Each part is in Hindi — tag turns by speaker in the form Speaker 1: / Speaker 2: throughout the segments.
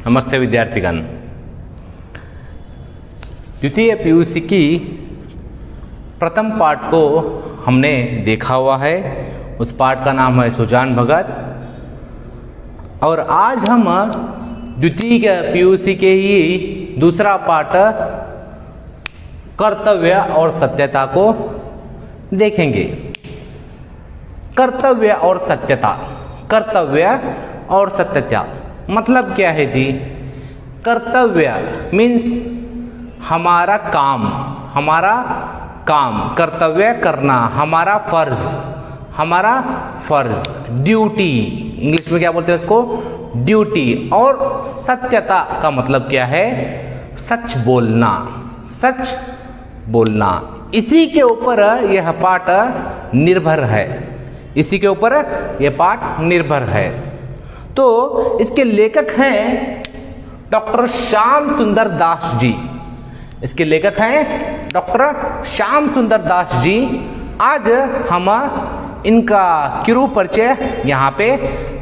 Speaker 1: नमस्ते विद्यार्थीगण। द्वितीय पीयूसी की प्रथम पाठ को हमने देखा हुआ है। उस पाठ का नाम है सुजान भगत। और आज हम द्वितीय पीयूसी के ही दूसरा पाठ कर्तव्य और सत्यता को देखेंगे। कर्तव्य और सत्यता, कर्तव्य और सत्यता मतलब क्या है जी? कर्तव्य मीन्स हमारा काम, कर्तव्य करना, हमारा फर्ज, ड्यूटी, इंग्लिश में क्या बोलते हैं उसको? ड्यूटी। और सत्यता का मतलब क्या है? सच बोलना। इसी के ऊपर यह पाठ निर्भर है, इसी के ऊपर यह पाठ निर्भर है। तो इसके लेखक हैं डॉक्टर श्याम सुंदर दास जी। इसके लेखक हैं डॉक्टर श्याम सुंदर दास जी। आज हम इनका किरु परिचय यहाँ पे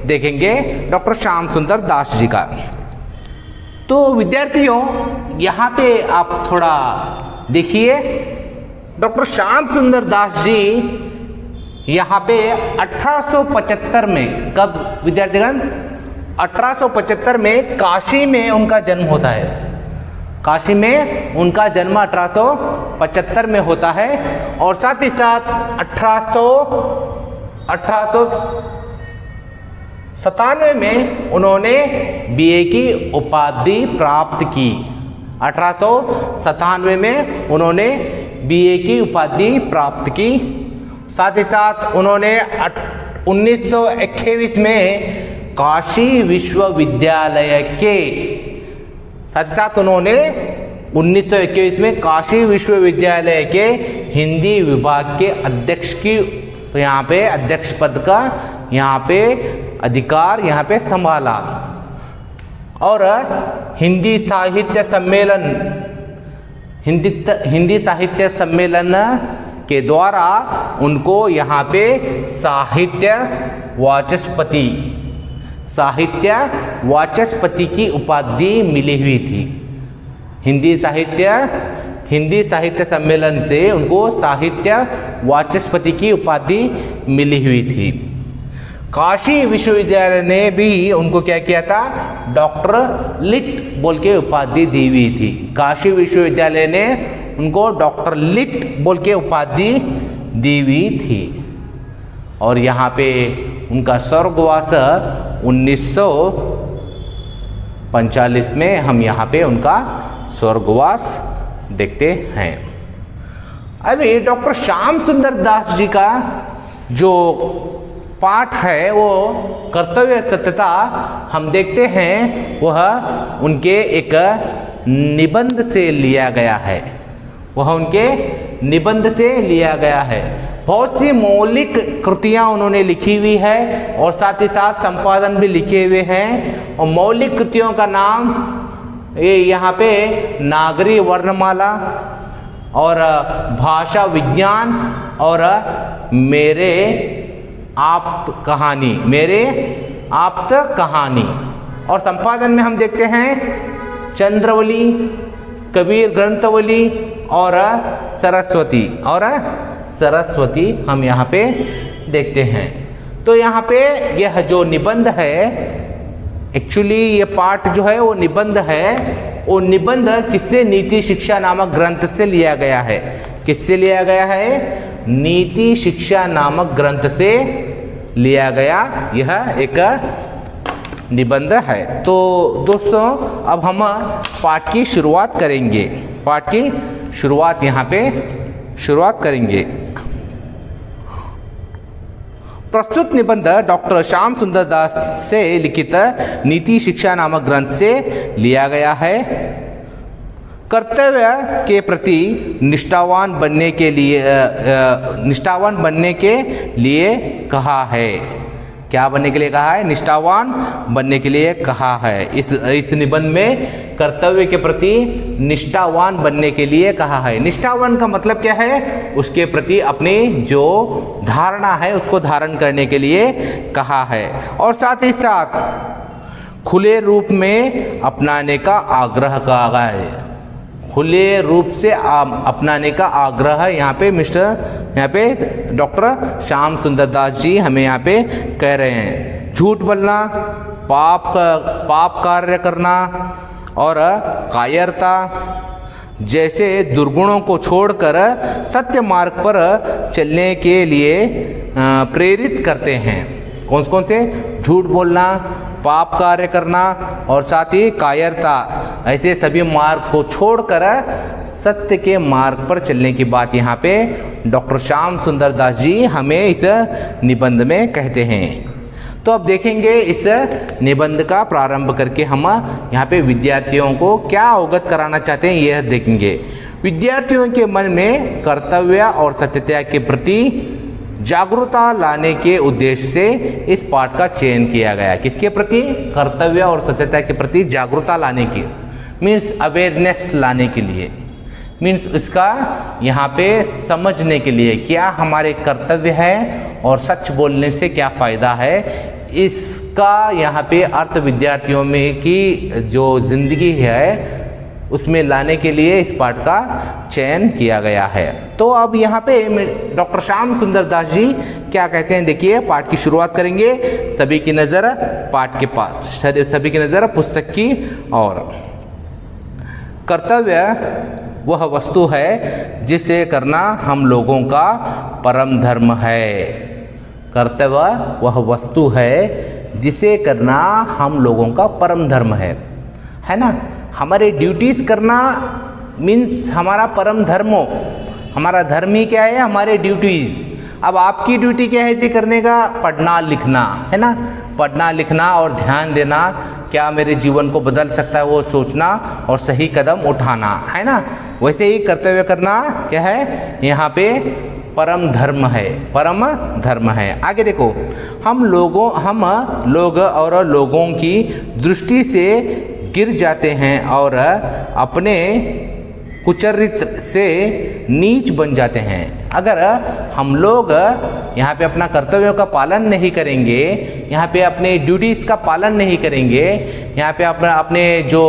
Speaker 1: देखेंगे, डॉक्टर श्याम सुंदर दास जी का। तो विद्यार्थियों यहाँ पे आप थोड़ा देखिए, डॉक्टर श्याम सुंदर दास जी यहाँ पे 1875 में, कब विद्यार्थीगण? 1875 में काशी में उनका जन्म होता है। काशी में उनका जन्म 1875 में होता है। और साथ ही साथ 1897 में उन्होंने बीए की उपाधि प्राप्त की। 1897 में उन्होंने बीए की उपाधि प्राप्त की। साथ ही साथ उन्होंने 1921 में काशी विश्वविद्यालय के, साथ ही साथ उन्होंने 1921 में काशी विश्वविद्यालय के हिंदी विभाग के अध्यक्ष की, यहाँ पे अध्यक्ष पद का यहाँ पे अधिकार यहाँ पे संभाला। और हिंदी साहित्य सम्मेलन के द्वारा उनको यहाँ पे साहित्य वाचस्पति की उपाधि मिली हुई थी। हिंदी साहित्य सम्मेलन से उनको साहित्य वाचस्पति की उपाधि मिली हुई थी। काशी विश्वविद्यालय ने भी उनको क्या किया था? डॉक्टर लिट बोल के उपाधि दी हुई थी। काशी विश्वविद्यालय ने उनको डॉक्टर लिट बोल के उपाधि दी हुई थी। और यहाँ पे उनका स्वर्गवास 1945 में हम यहाँ पे उनका स्वर्गवास देखते हैं। अभी डॉक्टर श्याम सुंदर दास जी का जो पाठ है वो कर्तव्य सत्यता हम देखते हैं, वह उनके एक निबंध से लिया गया है। बहुत सी मौलिक कृतियां उन्होंने लिखी हुई है और साथ ही साथ संपादन भी लिखे हुए हैं। और मौलिक कृतियों का नाम ये यहाँ पे नागरी वर्णमाला और भाषा विज्ञान और मेरे आप्त कहानी। और संपादन में हम देखते हैं चंद्रवली, कबीर ग्रंथवली और सरस्वती हम यहाँ पे देखते हैं। तो यहाँ पे यह जो निबंध है, एक्चुअली ये पाठ जो है वो निबंध है, वो निबंध किससे? नीति शिक्षा नामक ग्रंथ से लिया गया है। किससे लिया गया है? नीति शिक्षा नामक ग्रंथ से लिया गया यह एक निबंध है। तो दोस्तों अब हम पाठ की शुरुआत करेंगे। यहाँ पे शुरुआत करेंगे। प्रस्तुत निबंध डॉक्टर श्याम सुंदर दास से लिखित नीति शिक्षा नामक ग्रंथ से लिया गया है। कर्तव्य के प्रति निष्ठावान बनने के लिए कहा है। क्या बनने के लिए कहा है? निष्ठावान बनने के लिए कहा है। इस निबंध में कर्तव्य के प्रति निष्ठावान बनने के लिए कहा है। निष्ठावान का मतलब क्या है? उसके प्रति अपनी जो धारणा है उसको धारण करने के लिए कहा है। और साथ ही साथ खुले रूप में अपनाने का आग्रह कहा है। खुले रूप से अपनाने का आग्रह यहाँ पे डॉक्टर श्याम सुंदर दास जी हमें यहाँ पे कह रहे हैं। झूठ बोलना, पाप कार्य करना और कायरता जैसे दुर्गुणों को छोड़कर सत्य मार्ग पर चलने के लिए प्रेरित करते हैं। कौन कौन से? झूठ बोलना, पाप कार्य करना और साथ ही कायरता, ऐसे सभी मार्ग को छोड़कर सत्य के मार्ग पर चलने की बात यहाँ पे डॉक्टर श्याम सुंदर दास जी हमें इस निबंध में कहते हैं। तो अब देखेंगे इस निबंध का प्रारंभ करके हम यहाँ पे विद्यार्थियों को क्या अवगत कराना चाहते हैं यह देखेंगे। विद्यार्थियों के मन में कर्तव्य और सत्यता के प्रति जागरूकता लाने के उद्देश्य से इस पाठ का चयन किया गया। किसके प्रति? कर्तव्य और सत्यता के प्रति जागरूकता लाने की, मीन्स अवेयरनेस लाने के लिए, मीन्स इसका यहाँ पे समझने के लिए क्या हमारे कर्तव्य है और सच बोलने से क्या फ़ायदा है, इसका यहाँ पे अर्थ विद्यार्थियों में की जो जिंदगी है उसमें लाने के लिए इस पाठ का चयन किया गया है। तो अब यहाँ पे डॉक्टर श्याम सुंदर दास जी क्या कहते हैं, देखिए पाठ की शुरुआत करेंगे। सभी की नज़र पाठ के पास, सभी की नज़र पुस्तक की और। कर्तव्य वह वस्तु है जिसे करना हम लोगों का परम धर्म है। कर्तव्य वह वस्तु है जिसे करना हम लोगों का परम धर्म है ना। हमारे ड्यूटीज करना मीन्स हमारा परम धर्म हो। हमारा धर्म ही क्या है? हमारे ड्यूटीज। अब आपकी ड्यूटी क्या है इसे करने का? पढ़ना लिखना है ना। पढ़ना लिखना और ध्यान देना क्या मेरे जीवन को बदल सकता है वो सोचना और सही कदम उठाना है ना। वैसे ही कर्तव्य करना क्या है? यहाँ पे परम धर्म है, परम धर्म है। आगे देखो, हम लोग और लोगों की दृष्टि से गिर जाते हैं और अपने कुचरित्र से नीच बन जाते हैं। अगर हम लोग यहाँ पे अपना कर्तव्यों का पालन नहीं करेंगे, यहाँ पे अपने ड्यूटीज़ का पालन नहीं करेंगे, यहाँ पे अपने जो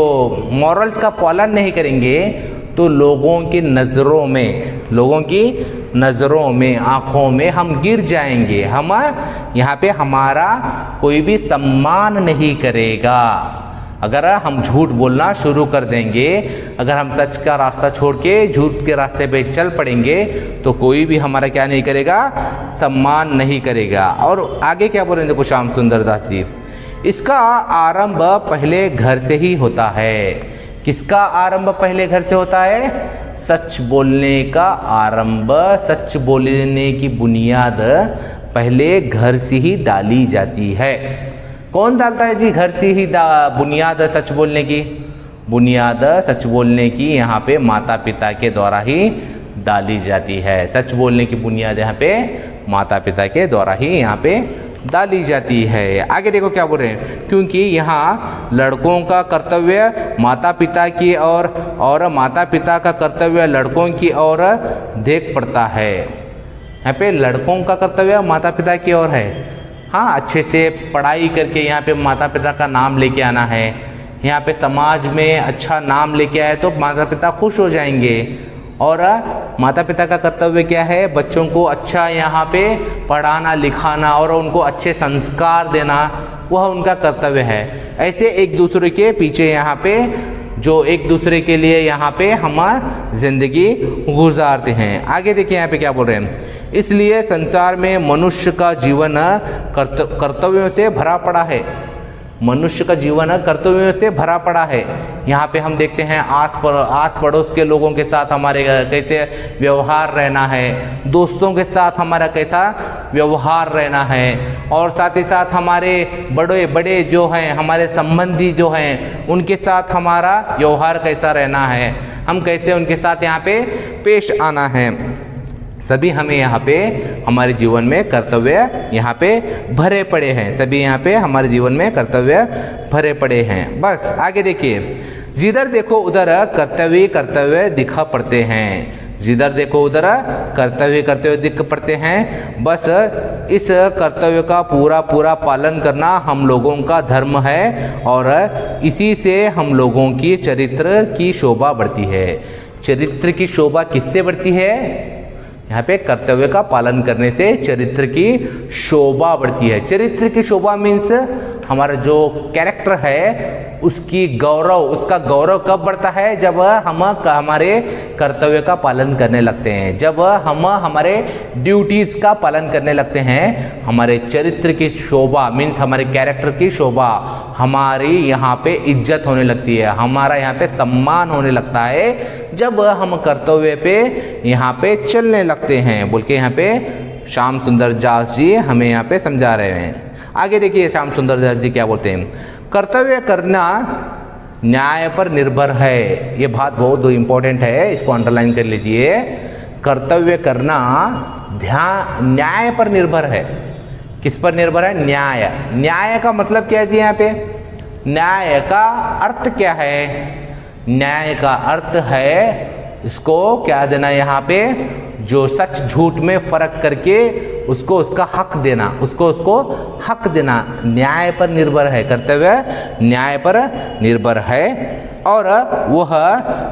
Speaker 1: मॉरल्स का पालन नहीं करेंगे तो लोगों की नज़रों में आँखों में हम गिर जाएंगे। हम यहाँ पे हमारा कोई भी सम्मान नहीं करेगा। अगर हम झूठ बोलना शुरू कर देंगे, अगर हम सच का रास्ता छोड़ के झूठ के रास्ते पे चल पड़ेंगे तो कोई भी हमारा क्या नहीं करेगा? सम्मान नहीं करेगा। और आगे क्या बोल रहे हैं देखो श्याम सुंदर दास जी, इसका आरंभ पहले घर से ही होता है। किसका आरंभ पहले घर से होता है? सच बोलने का आरंभ, सच बोलने की बुनियाद पहले घर से ही डाली जाती है। कौन डालता है जी? घर से ही बुनियाद सच बोलने की। बुनियाद सच बोलने की यहाँ पे माता पिता के द्वारा ही डाली जाती है। सच बोलने की बुनियाद यहाँ पे माता पिता के द्वारा ही यहाँ पे डाली जाती है। आगे देखो क्या बोल रहे हैं, क्योंकि यहाँ लड़कों का कर्तव्य माता पिता की और माता पिता का कर्तव्य लड़कों की ओर देख पड़ता है। यहाँ पे लड़कों का कर्तव्य माता पिता की ओर है। हाँ, अच्छे से पढ़ाई करके यहाँ पे माता पिता का नाम लेके आना है। यहाँ पे समाज में अच्छा नाम लेके आए तो माता पिता खुश हो जाएंगे। और माता पिता का कर्तव्य क्या है? बच्चों को अच्छा यहाँ पे पढ़ाना लिखाना और उनको अच्छे संस्कार देना, वह उनका कर्तव्य है। ऐसे एक दूसरे के पीछे यहाँ पे जो एक दूसरे के लिए यहाँ पे हम जिंदगी गुजारते हैं। आगे देखिए यहाँ पे क्या बोल रहे हैं, इसलिए संसार में मनुष्य का जीवन कर्तव्यों से भरा पड़ा है। मनुष्य का जीवन कर्तव्यों से भरा पड़ा है। यहाँ पे हम देखते हैं आस पड़ोस के लोगों के साथ हमारे कैसे व्यवहार रहना है, दोस्तों के साथ हमारा कैसा व्यवहार रहना है, और साथ ही साथ हमारे बड़े जो हैं हमारे संबंधी जो हैं उनके साथ हमारा व्यवहार कैसा रहना है, हम कैसे उनके साथ यहाँ पे पेश आना है। सभी हमें यहाँ पे हमारे जीवन में कर्तव्य यहाँ पे भरे पड़े हैं। सभी यहाँ पे हमारे जीवन में कर्तव्य भरे पड़े हैं। बस आगे देखिए, जिधर देखो उधर कर्तव्य दिखा पड़ते हैं। जिधर देखो उधर कर्तव्य करते हुए दिख पड़ते हैं। बस इस कर्तव्य का पूरा पूरा पालन करना हम लोगों का धर्म है और इसी से हम लोगों की चरित्र की शोभा बढ़ती है। चरित्र की शोभा किससे बढ़ती है? यहाँ पे कर्तव्य का पालन करने से चरित्र की शोभा बढ़ती है। चरित्र की शोभा मीन्स हमारा जो कैरेक्टर है उसकी गौरव, उसका गौरव कब बढ़ता है? जब हम हमारे कर्तव्य का पालन करने लगते हैं, जब हम हमारे ड्यूटीज का पालन करने लगते हैं। हमारे चरित्र की शोभा मीन्स हमारे कैरेक्टर की शोभा, हमारी यहाँ पे इज्जत होने लगती है, हमारा यहाँ पे सम्मान होने लगता है जब हम कर्तव्य पे यहाँ पे चलने लगते हैं, बोल के यहाँ पे श्याम सुंदर दास जी हमें यहाँ पे समझा रहे हैं। आगे देखिए श्याम सुंदर दास जी क्या बोलते हैं, कर्तव्य करना न्याय पर निर्भर है। ये बात बहुत इंपॉर्टेंट है, इसको अंडरलाइन कर लीजिए। कर्तव्य करना न्याय पर निर्भर है। किस पर निर्भर है? न्याय। न्याय का मतलब क्या है जी? यहाँ पे न्याय का अर्थ क्या है? न्याय का अर्थ है, इसको क्या देना यहाँ पे, जो सच झूठ में फर्क करके उसको उसका हक देना, उसको हक देना न्याय पर निर्भर है। कर्तव्य न्याय पर निर्भर है और वह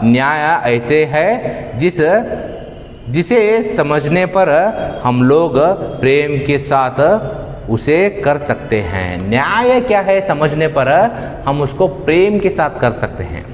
Speaker 1: न्याय ऐसे है जिसे समझने पर हम लोग प्रेम के साथ उसे कर सकते हैं। न्याय क्या है? समझने पर हम उसको प्रेम के साथ कर सकते हैं।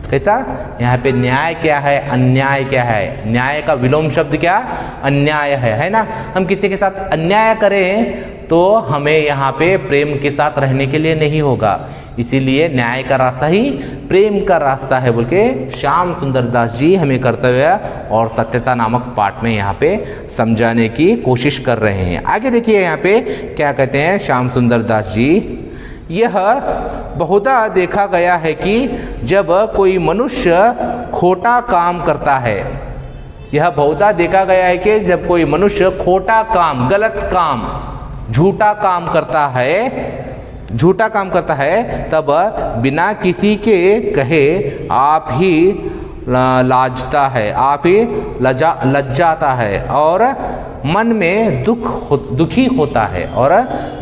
Speaker 1: कैसा? यहाँ पे न्याय क्या है, अन्याय क्या है? न्याय का विलोम शब्द क्या? अन्याय है ना। हम किसी के साथ अन्याय करें तो हमें यहाँ पे प्रेम के साथ रहने के लिए नहीं होगा, इसीलिए न्याय का रास्ता ही प्रेम का रास्ता है बोल के श्याम सुंदर दास जी हमें कर्तव्य और सत्यता नामक पाठ में यहाँ पे समझाने की कोशिश कर रहे हैं। आगे देखिए यहाँ पे क्या कहते हैं श्याम सुंदर दास जी, यह बहुधा देखा गया है कि जब कोई मनुष्य खोटा काम करता है, यह बहुधा देखा गया है कि जब कोई मनुष्य खोटा काम, गलत काम, झूठा काम करता है तब बिना किसी के कहे आप ही लाजता है, आप ही लज्जाता है और मन में दुखी होता है और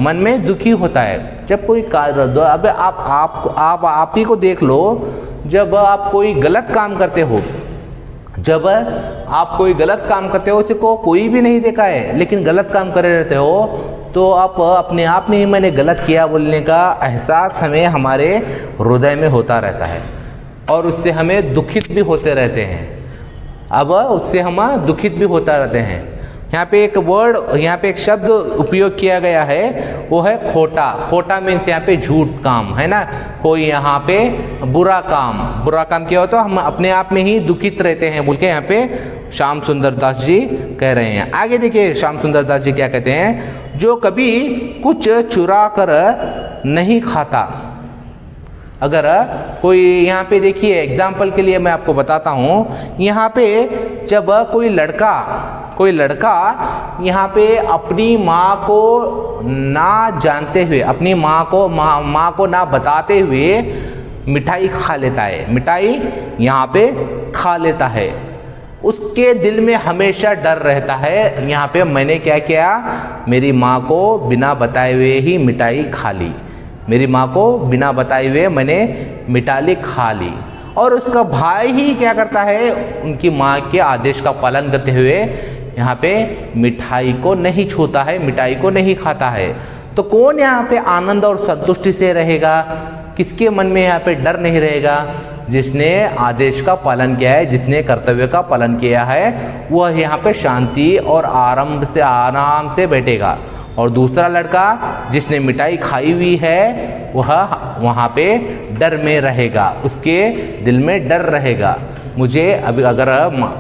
Speaker 1: मन में दुखी होता है। जब कोई कार्य, अब आप ही को देख लो, जब आप कोई गलत काम करते हो, जब आप कोई गलत काम करते हो, उसे को कोई भी नहीं देखा है लेकिन गलत काम करे रहते हो, तो आप अपने आप में ही मैंने गलत किया बोलने का एहसास हमें हमारे हृदय में होता रहता है और उससे हमें दुखित भी होते रहते हैं। अब उससे हम दुखित भी होता रहते हैं। यहाँ पे एक वर्ड, यहाँ पे एक शब्द उपयोग किया गया है, वो है खोटा। खोटा मीन्स यहाँ पे झूठ काम है ना। कोई यहाँ पे बुरा काम किया हो तो हम अपने आप में ही दुखित रहते हैं बोल के यहाँ पे श्याम सुंदर दास जी कह रहे हैं। आगे देखिए श्याम सुंदर दास जी क्या कहते हैं, जो कभी कुछ चुरा कर नहीं खाता। अगर कोई यहाँ पे देखिए एग्जाम्पल के लिए मैं आपको बताता हूँ, यहाँ पे जब कोई लड़का यहाँ पे अपनी माँ को ना जानते हुए, अपनी माँ को ना बताते हुए मिठाई खा लेता है, मिठाई यहाँ पे खा लेता है, उसके दिल में हमेशा डर रहता है, यहाँ पे मैंने क्या किया, मेरी माँ को बिना बताए हुए ही मिठाई खा ली, मेरी माँ को बिना बताए हुए मैंने मिठाई खा ली। और उसका भाई ही क्या करता है, उनकी माँ के आदेश का पालन करते हुए यहाँ पे मिठाई को नहीं छूता है, मिठाई को नहीं खाता है। तो कौन यहाँ पे आनंद और संतुष्टि से रहेगा? किसके मन में यहाँ पे डर नहीं रहेगा? जिसने आदेश का पालन किया है, जिसने कर्तव्य का पालन किया है, वह यहाँ पे शांति और आराम से बैठेगा। और दूसरा लड़का जिसने मिठाई खाई हुई है, वह वहाँ पे डर में रहेगा, उसके दिल में डर रहेगा, मुझे अभी अगर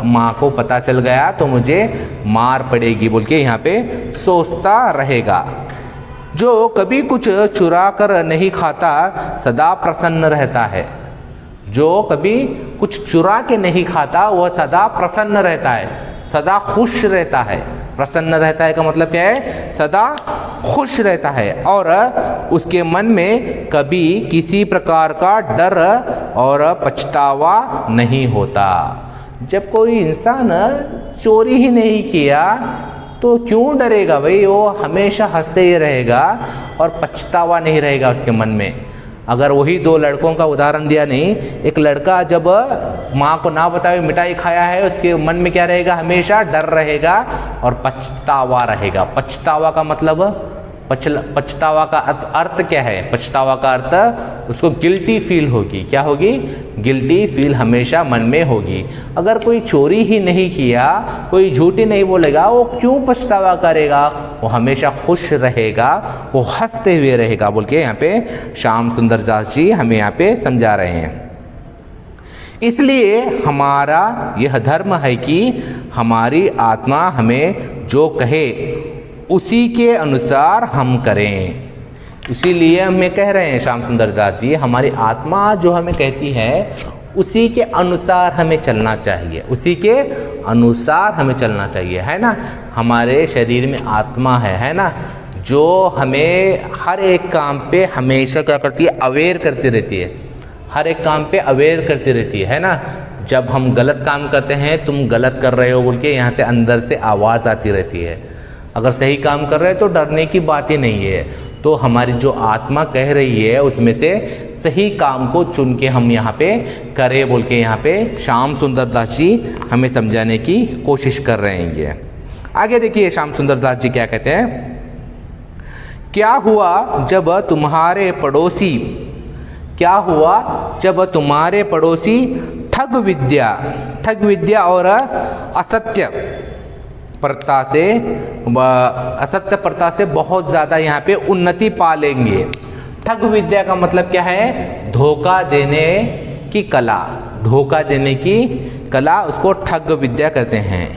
Speaker 1: माँ को पता चल गया तो मुझे मार पड़ेगी बोल के यहाँ पे सोचता रहेगा। जो कभी कुछ चुरा कर नहीं खाता सदा प्रसन्न रहता है। जो कभी कुछ चुरा के नहीं खाता वह सदा प्रसन्न रहता है, सदा खुश रहता है। प्रसन्न रहता है का मतलब क्या है? सदा खुश रहता है और उसके मन में कभी किसी प्रकार का डर और पछतावा नहीं होता। जब कोई इंसान चोरी ही नहीं किया तो क्यों डरेगा भाई, वो हमेशा हंसते ही रहेगा और पछतावा नहीं रहेगा उसके मन में। अगर वही दो लड़कों का उदाहरण दिया नहीं, एक लड़का जब माँ को ना बताए मिठाई खाया है, उसके मन में क्या रहेगा, हमेशा डर रहेगा और पछतावा रहेगा। पछतावा का मतलब, पछतावा का अर्थ क्या है, पछतावा का अर्थ उसको गिल्टी फील होगी। क्या होगी, गिल्टी फील हमेशा मन में होगी। अगर कोई चोरी ही नहीं किया, कोई झूठ ही नहीं बोलेगा, वो क्यों पछतावा करेगा, वो हमेशा खुश रहेगा, वो हंसते हुए रहेगा, बोल के यहाँ पे श्याम सुंदर दास जी हमें यहाँ पे समझा रहे हैं। इसलिए हमारा यह धर्म है कि हमारी आत्मा हमें जो कहे उसी के अनुसार हम करें। इसीलिए हमें कह रहे हैं श्याम सुंदर दास जी, हमारी आत्मा जो हमें कहती है उसी के अनुसार हमें चलना चाहिए, उसी के अनुसार हमें चलना चाहिए, है ना। हमारे शरीर में आत्मा है ना, जो हमें हर एक काम पे हमेशा क्या करती है, अवेयर करती रहती है, हर एक काम पे अवेयर करती रहती है ना। जब हम गलत काम करते हैं, तुम गलत कर रहे हो बोल के यहाँ से अंदर से आवाज़ आती रहती है। अगर सही काम कर रहे हैं तो डरने की बात ही नहीं है। तो हमारी जो आत्मा कह रही है उसमें से सही काम को चुन के हम यहाँ पे करें बोल के यहाँ पे श्याम सुंदर दास जी हमें समझाने की कोशिश कर रहे हैं। आगे देखिए श्याम सुंदर दास जी क्या कहते हैं। क्या हुआ जब तुम्हारे पड़ोसी, क्या हुआ जब तुम्हारे पड़ोसी ठग विद्या और असत्य प्रथा से बहुत ज़्यादा यहाँ पे उन्नति पा लेंगे। ठग विद्या का मतलब क्या है, धोखा देने की कला, धोखा देने की कला, उसको ठग विद्या कहते हैं।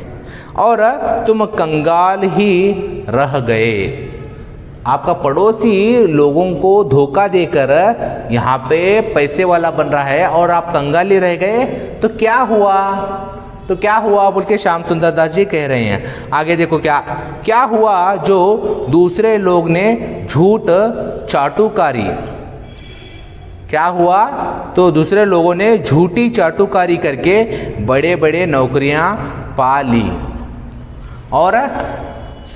Speaker 1: और तुम कंगाल ही रह गए। आपका पड़ोसी लोगों को धोखा देकर यहाँ पे पैसे वाला बन रहा है और आप कंगाल ही रह गए, तो क्या हुआ, तो क्या हुआ बोल के श्याम सुंदर दास जी कह रहे हैं। आगे देखो क्या हुआ जो दूसरे लोग ने झूठ चाटुकारी, क्या हुआ तो दूसरे लोगों ने झूठी चाटुकारी करके बड़े बड़े नौकरियां पा ली। और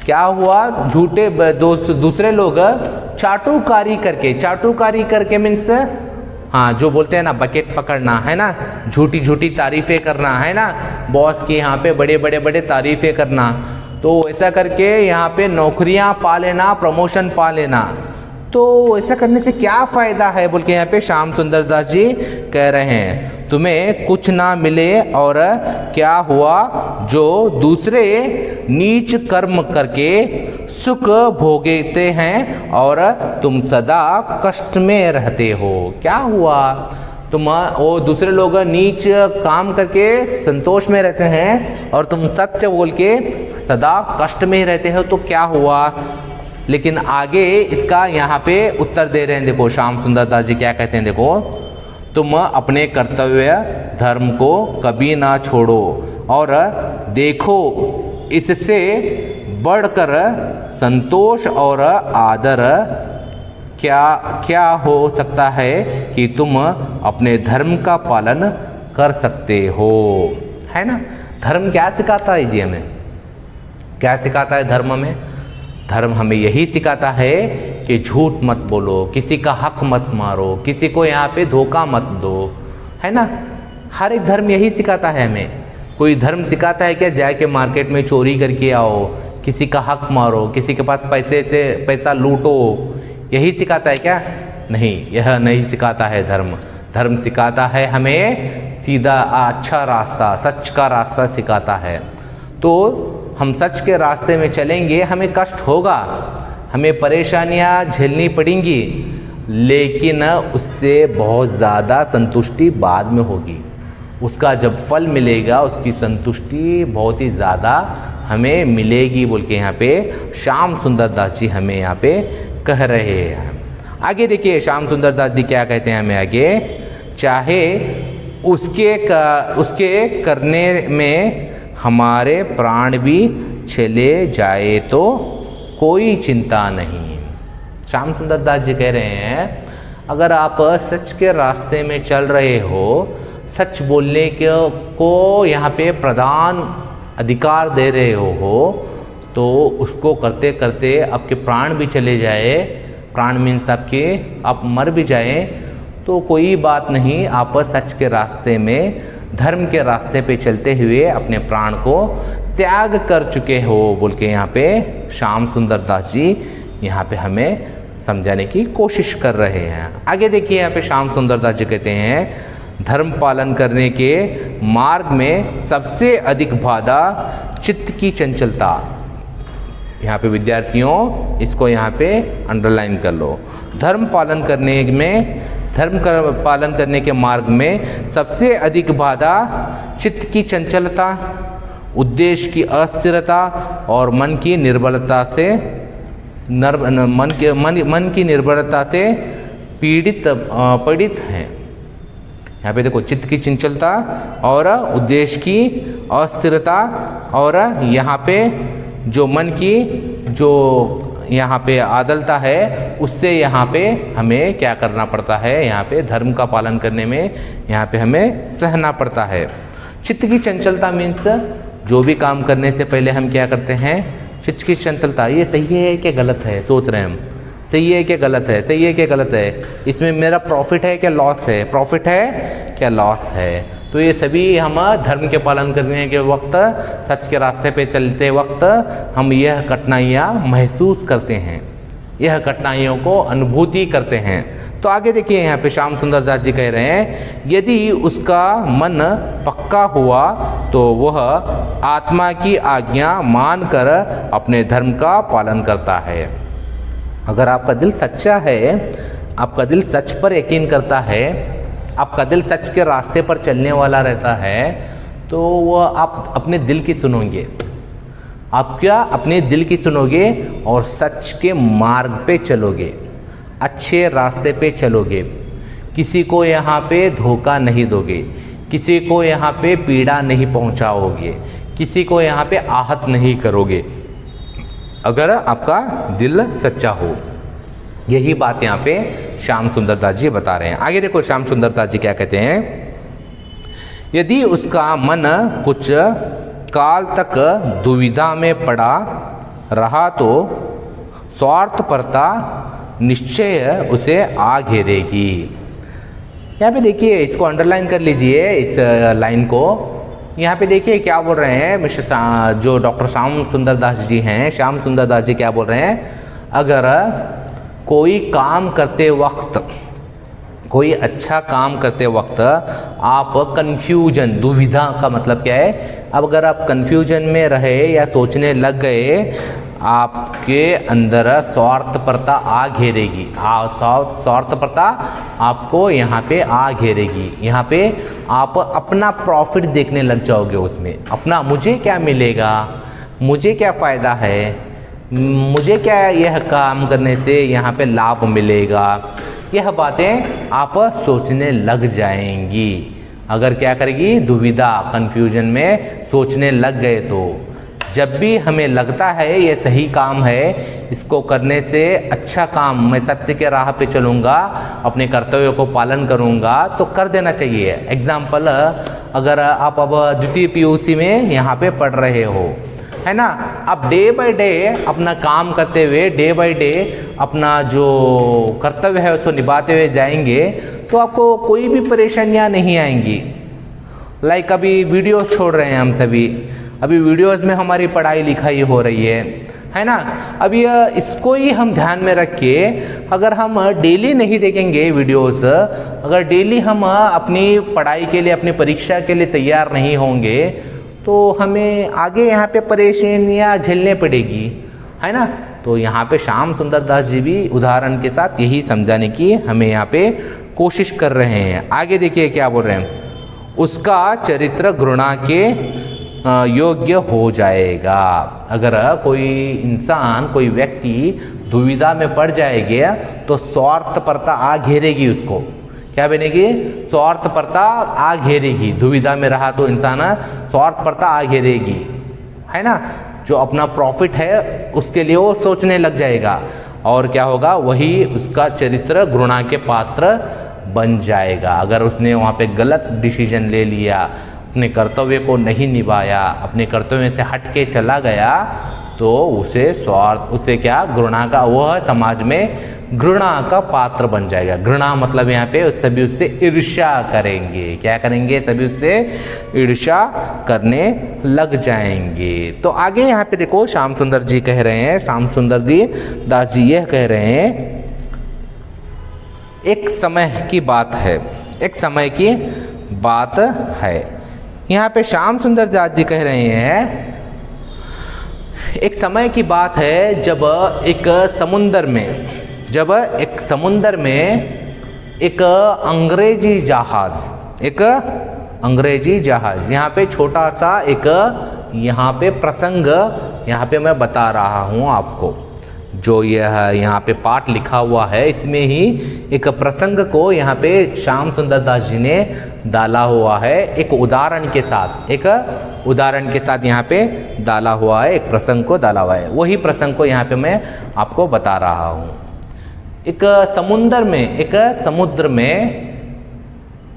Speaker 1: क्या हुआ, झूठे दूसरे लोग चाटुकारी करके मीन्स हाँ, जो बोलते हैं ना बकेट पकड़ना, है ना, झूठी झूठी तारीफें करना, है ना, बॉस की यहाँ पे बड़े तारीफें करना। तो ऐसा करके यहाँ पे नौकरियाँ पा लेना, प्रमोशन पा लेना। तो ऐसा करने से क्या फ़ायदा है बोल के यहाँ पे श्याम सुंदर दास जी कह रहे हैं, तुम्हें कुछ ना मिले। और क्या हुआ जो दूसरे नीच कर्म करके सुख भोगते हैं और तुम सदा कष्ट में रहते हो। क्या हुआ, तुम वो दूसरे लोग नीच काम करके संतोष में रहते हैं और तुम सत्य बोल के सदा कष्ट में ही रहते हो, तो क्या हुआ। लेकिन आगे इसका यहाँ पे उत्तर दे रहे हैं, देखो श्याम सुंदर दास जी क्या कहते हैं। देखो, तुम अपने कर्तव्य धर्म को कभी ना छोड़ो और देखो इससे बढ़कर संतोष और आदर क्या हो सकता है कि तुम अपने धर्म का पालन कर सकते हो, है ना। धर्म क्या सिखाता है जी, हमें क्या सिखाता है धर्म में। धर्म हमें यही सिखाता है कि झूठ मत बोलो, किसी का हक मत मारो, किसी को यहाँ पे धोखा मत दो, है ना। हर एक धर्म यही सिखाता है हमें। कोई धर्म सिखाता है क्या जाके मार्केट में चोरी करके आओ, किसी का हक मारो, किसी के पास पैसा लूटो, यही सिखाता है क्या? नहीं, यह नहीं सिखाता है धर्म। धर्म सिखाता है हमें सीधा अच्छा रास्ता, सच का रास्ता सिखाता है। तो हम सच के रास्ते में चलेंगे, हमें कष्ट होगा, हमें परेशानियां झेलनी पड़ेंगी, लेकिन उससे बहुत ज़्यादा संतुष्टि बाद में होगी। उसका जब फल मिलेगा उसकी संतुष्टि बहुत ही ज़्यादा हमें मिलेगी बोल के यहाँ पे श्याम सुंदर दास जी हमें यहाँ पे कह रहे हैं। आगे देखिए श्याम सुंदर दास जी क्या कहते हैं हमें आगे, चाहे उसके करने में हमारे प्राण भी चले जाए तो कोई चिंता नहीं। श्याम सुंदर दास जी कह रहे हैं, अगर आप सच के रास्ते में चल रहे हो सच बोलने को यहाँ पे प्रधान अधिकार दे रहे हो तो उसको करते करते आपके प्राण भी चले जाए, प्राण मीन्स आपके आप मर भी जाए तो कोई बात नहीं, आप सच के रास्ते में, धर्म के रास्ते पे चलते हुए अपने प्राण को त्याग कर चुके हो बोल के यहाँ पे श्याम सुंदर दास जी यहाँ पे हमें समझाने की कोशिश कर रहे हैं। आगे देखिए यहाँ पे श्याम सुंदर दास जी कहते हैं धर्म पालन करने के मार्ग में सबसे अधिक बाधा चित्त की चंचलता। यहाँ पे विद्यार्थियों इसको यहाँ पे अंडरलाइन कर लो। धर्म पालन करने के मार्ग में सबसे अधिक बाधा चित्त की चंचलता, उद्देश्य की अस्थिरता और मन की निर्बलता से पीड़ित हैं। यहाँ पे देखो चित्त की चंचलता और उद्देश्य की अस्थिरता और यहाँ पे जो मन की जो यहाँ पे आदलता है उससे यहाँ पे हमें क्या करना पड़ता है, यहाँ पे धर्म का पालन करने में यहाँ पे हमें सहना पड़ता है। चित्त की चंचलता मीन्स जो भी काम करने से पहले हम क्या करते हैं, चित्त की चंचलता, ये सही है कि गलत है, सोच रहे हैं हम, सही है कि गलत है, सही है कि गलत है, इसमें मेरा प्रॉफिट है क्या लॉस है, प्रॉफिट है क्या लॉस है। तो ये सभी हम धर्म के पालन करने के वक्त, सच के रास्ते पे चलते वक्त हम यह कठिनाइयाँ महसूस करते हैं, यह कठिनाइयों को अनुभूति करते हैं। तो आगे देखिए यहाँ पे श्याम सुंदर दास जी कह रहे हैं यदि उसका मन पक्का हुआ तो वह आत्मा की आज्ञा मानकर अपने धर्म का पालन करता है। अगर आपका दिल सच्चा है, आपका दिल सच पर यकीन करता है, आपका दिल सच के रास्ते पर चलने वाला रहता है तो वह आप अपने दिल की सुनोगे, आप क्या अपने दिल की सुनोगे और सच के मार्ग पे चलोगे, अच्छे रास्ते पे चलोगे, किसी को यहाँ पे धोखा नहीं दोगे, किसी को यहाँ पे पीड़ा नहीं पहुँचाओगे, किसी को यहाँ पे आहत नहीं करोगे अगर आपका दिल सच्चा हो। यही बात यहाँ पे श्याम सुंदर दास जी बता रहे हैं। आगे देखो श्याम सुंदर दास जी क्या कहते हैं, यदि उसका मन कुछ काल तक दुविधा में पड़ा रहा तो स्वार्थपरता निश्चय उसे आ घेरेगी। यहाँ पे देखिए, इसको अंडरलाइन कर लीजिए इस लाइन को। यहाँ पे देखिए क्या बोल रहे हैं मिस्टर जो डॉक्टर श्याम सुंदर दास जी हैं, श्याम सुंदर दास जी क्या बोल रहे हैं, अगर कोई काम करते वक्त, कोई अच्छा काम करते वक्त आप कंफ्यूजन, दुविधा का मतलब क्या है, अब अगर आप कंफ्यूजन में रहे या सोचने लग गए, आपके अंदर स्वार्थपरता आ घेरेगी, स्वार्थपरता आपको यहाँ पे आ घेरेगी। यहाँ पे आप अपना प्रॉफिट देखने लग जाओगे, उसमें अपना मुझे क्या मिलेगा, मुझे क्या फ़ायदा है, मुझे क्या यह काम करने से यहाँ पे लाभ मिलेगा, यह बातें आप सोचने लग जाएंगी। अगर क्या करेगी, दुविधा, कंफ्यूजन में सोचने लग गए तो जब भी हमें लगता है ये सही काम है, इसको करने से अच्छा काम, मैं सत्य के राह पे चलूँगा, अपने कर्तव्यों को पालन करूँगा, तो कर देना चाहिए। एग्जाम्पल, अगर आप अब द्वितीय पीयूसी में यहाँ पे पढ़ रहे हो, है ना, आप डे बाय डे अपना काम करते हुए, डे बाय डे अपना जो कर्तव्य है उसको निभाते हुए जाएंगे तो आपको कोई भी परेशानियाँ नहीं आएंगी। लाइक अभी वीडियो छोड़ रहे हैं हम सभी, अभी वीडियोस में हमारी पढ़ाई लिखाई हो रही है ना। अभी इसको ही हम ध्यान में रख के, अगर हम डेली नहीं देखेंगे वीडियोस, अगर डेली हम अपनी पढ़ाई के लिए, अपनी परीक्षा के लिए तैयार नहीं होंगे तो हमें आगे यहाँ पे परेशानियाँ झेलने पड़ेगी, है ना। तो यहाँ पे श्याम सुंदर दास जी भी उदाहरण के साथ यही समझाने की हमें यहाँ पे कोशिश कर रहे हैं। आगे देखिए क्या बोल रहे हैं, उसका चरित्र घृणा के योग्य हो जाएगा। अगर कोई इंसान, कोई व्यक्ति दुविधा में पड़ जाएगा तो स्वार्थपरता आ घेरेगी, उसको क्या बनेगी, स्वार्थपरता आ घेरेगी। दुविधा में रहा तो इंसान स्वार्थपरता आ घेरेगी, है ना। जो अपना प्रॉफिट है उसके लिए वो सोचने लग जाएगा और क्या होगा, वही उसका चरित्र घृणा के पात्र बन जाएगा। अगर उसने वहाँ पे गलत डिसीजन ले लिया, अपने कर्तव्य को नहीं निभाया, अपने कर्तव्य से हट के चला गया, तो उसे स्वार्थ, उसे क्या, घृणा का, वह समाज में घृणा का पात्र बन जाएगा। घृणा मतलब यहाँ पे सभी उससे ईर्ष्या करेंगे। क्या करेंगे? सभी उससे ईर्ष्या करने लग जाएंगे। तो आगे यहाँ पे देखो श्याम सुंदर जी कह रहे हैं, श्याम सुंदर जी दास जी यह कह रहे हैं, एक समय की बात है, एक समय की बात है। यहाँ पे श्याम सुंदर दास जी कह रहे हैं, एक समय की बात है जब एक समुंदर में एक अंग्रेजी जहाज, यहाँ पे छोटा सा एक यहाँ पे प्रसंग यहाँ पे मैं बता रहा हूँ आपको, जो यह यहाँ पे पाठ लिखा हुआ है इसमें ही एक प्रसंग को यहाँ पे श्याम सुंदर दास जी ने डाला हुआ है, एक उदाहरण के साथ, यहाँ पे डाला हुआ है, एक प्रसंग को डाला हुआ है। वही प्रसंग को यहाँ पे मैं आपको बता रहा हूँ। एक समुद्र में,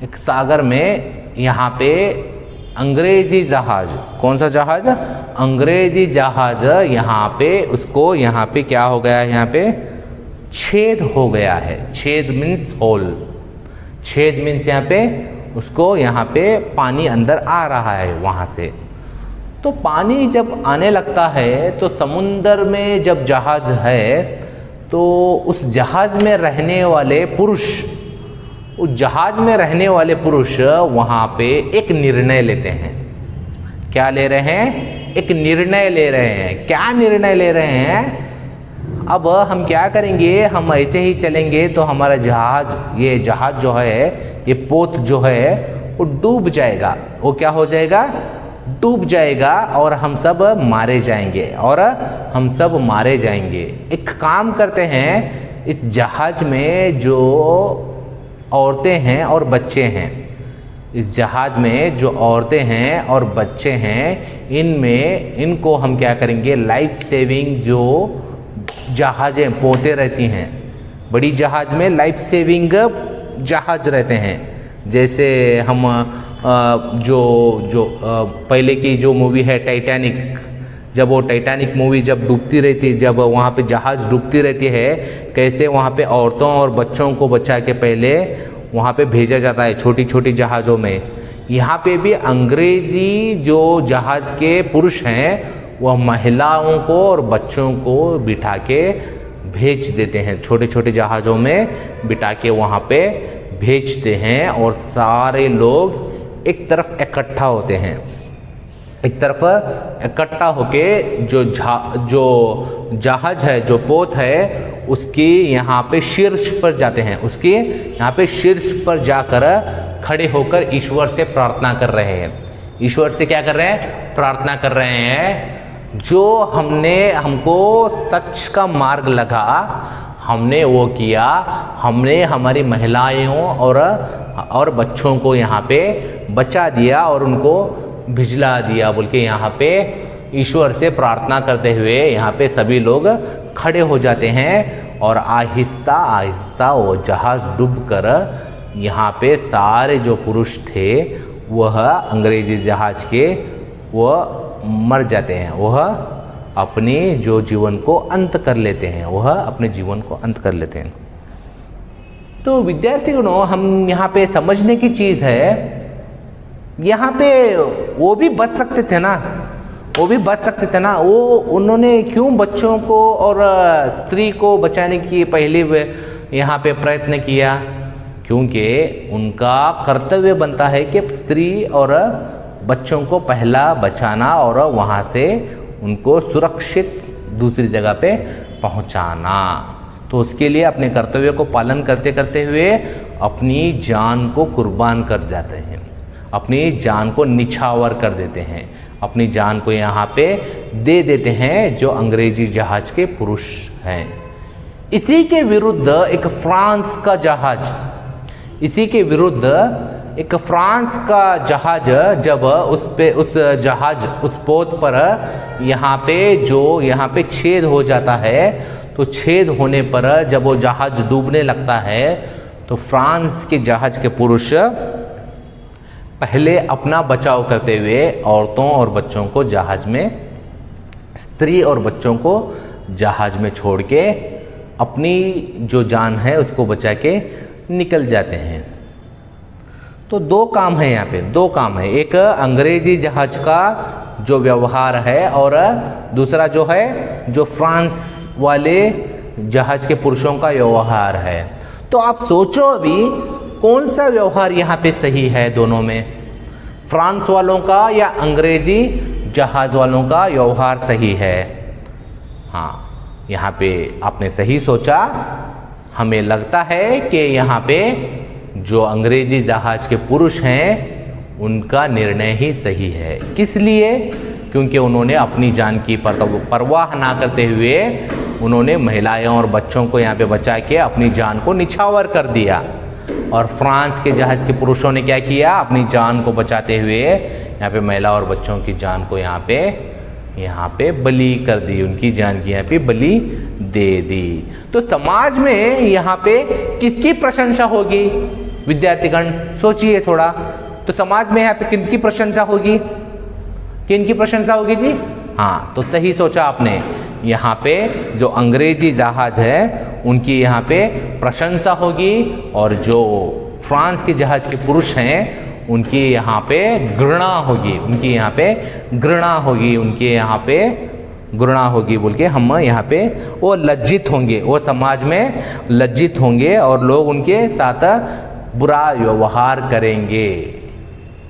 Speaker 1: एक सागर में यहाँ पे अंग्रेजी जहाज, कौन सा जहाज? अंग्रेजी जहाज, यहाँ पे उसको यहाँ पे क्या हो गया है? यहाँ पे छेद हो गया है। छेद मीन्स होल, छेद मीन्स यहाँ पे उसको यहाँ पे पानी अंदर आ रहा है वहाँ से। तो पानी जब आने लगता है तो समुद्र में जब जहाज है तो उस जहाज में रहने वाले पुरुष, उस जहाज में रहने वाले पुरुष वहाँ पे एक निर्णय लेते हैं। क्या ले रहे हैं? एक निर्णय ले रहे हैं। क्या निर्णय ले रहे हैं? अब हम क्या करेंगे, हम ऐसे ही चलेंगे तो हमारा जहाज, ये जहाज जो है, ये पोत जो है वो डूब जाएगा। वो क्या हो जाएगा? डूब जाएगा और हम सब मारे जाएंगे। एक काम करते हैं, इस जहाज में जो औरतें हैं और बच्चे हैं, इस जहाज में जो औरतें हैं और बच्चे हैं, इनको हम क्या करेंगे, लाइफ सेविंग जो जहाजें पोते रहती हैं, बड़ी जहाज में लाइफ सेविंग जहाज रहते हैं। जैसे हम पहले की जो मूवी है टाइटैनिक, जब वो टाइटैनिक मूवी जब डूबती रहती, जब वहाँ पे जहाज़ डूबती रहती है, कैसे वहाँ पे औरतों और बच्चों को बचा के पहले वहाँ पे भेजा जाता है छोटी छोटी जहाज़ों में। यहाँ पे भी अंग्रेज़ी जो जहाज़ के पुरुष हैं वह महिलाओं को और बच्चों को बिठा के भेज देते हैं, छोटे छोटे जहाज़ों में बिठा के वहाँ पे भेजते हैं। और सारे लोग एक तरफ इकट्ठा होते हैं, एक तरफ इकट्ठा होके जो जहाज है, जो पोत है, उसकी यहाँ पे शीर्ष पर जाते हैं। उसके यहाँ पे शीर्ष पर जाकर खड़े होकर ईश्वर से प्रार्थना कर रहे हैं। ईश्वर से क्या कर रहे हैं? प्रार्थना कर रहे हैं। जो हमको सच का मार्ग लगा, हमने वो किया, हमने हमारी महिलाओं और बच्चों को यहाँ पे बचा दिया और उनको भिजला दिया बोल के यहाँ पे ईश्वर से प्रार्थना करते हुए यहाँ पे सभी लोग खड़े हो जाते हैं। और आहिस्ता आहिस्ता वो जहाज़ डूबकर यहाँ पे सारे जो पुरुष थे वह अंग्रेजी जहाज के वह मर जाते हैं, वह अपने जो जीवन को अंत कर लेते हैं, तो विद्यार्थियों, हम यहाँ पे समझने की चीज़ है, यहाँ पे वो भी बच सकते थे ना, वो उन्होंने क्यों बच्चों को और स्त्री को बचाने की पहले यहाँ पे प्रयत्न किया? क्योंकि उनका कर्तव्य बनता है कि स्त्री और बच्चों को पहला बचाना और वहाँ से उनको सुरक्षित दूसरी जगह पे पहुँचाना। तो उसके लिए अपने कर्तव्य को पालन करते करते हुए अपनी जान को कुर्बान कर जाते हैं, अपनी जान को निछावर कर देते हैं, अपनी जान को यहाँ पे दे देते हैं जो अंग्रेजी जहाज के पुरुष हैं। इसी के विरुद्ध एक फ्रांस का जहाज, जब उस पोत पर यहाँ पे छेद हो जाता है, तो छेद होने पर जब वो जहाज डूबने लगता है तो फ्रांस के जहाज के पुरुष पहले अपना बचाव करते हुए औरतों और बच्चों को जहाज में, स्त्री और बच्चों को जहाज में छोड़ के अपनी जो जान है उसको बचा के निकल जाते हैं। तो दो काम है यहाँ पे, दो काम है, एक अंग्रेजी जहाज का जो व्यवहार है और दूसरा जो है जो फ्रांस वाले जहाज के पुरुषों का व्यवहार है। तो आप सोचो अभी कौन सा व्यवहार यहाँ पे सही है दोनों में, फ्रांस वालों का या अंग्रेजी जहाज वालों का व्यवहार सही है? हाँ, यहाँ पे आपने सही सोचा। हमें लगता है कि यहाँ पे जो अंग्रेजी जहाज के पुरुष हैं उनका निर्णय ही सही है। किस लिए? क्योंकि उन्होंने अपनी जान की परवाह ना करते हुए उन्होंने महिलाएं और बच्चों को यहाँ पे बचा के अपनी जान को निछावर कर दिया। और फ्रांस के जहाज के पुरुषों ने क्या किया? अपनी जान को बचाते हुए यहाँ पे महिला और बच्चों की जान को यहाँ पे बलि कर दी, उनकी जान की यहाँ पे बलि दे दी। तो समाज में यहाँ पे किसकी प्रशंसा होगी? विद्यार्थीगण सोचिए थोड़ा। तो समाज में यहाँ पे किनकी प्रशंसा होगी? किनकी प्रशंसा होगी जी? हाँ, तो सही सोचा आपने। यहाँ पे जो अंग्रेजी जहाज है उनकी यहाँ पे प्रशंसा होगी और जो फ्रांस के जहाज के पुरुष हैं उनकी यहाँ पे घृणा होगी, उनकी यहाँ पे घृणा होगी, उनके यहाँ पे घृणा होगी बोल के हम यहाँ पे वो लज्जित होंगे, वो समाज में लज्जित होंगे और लोग उनके साथ बुरा व्यवहार करेंगे।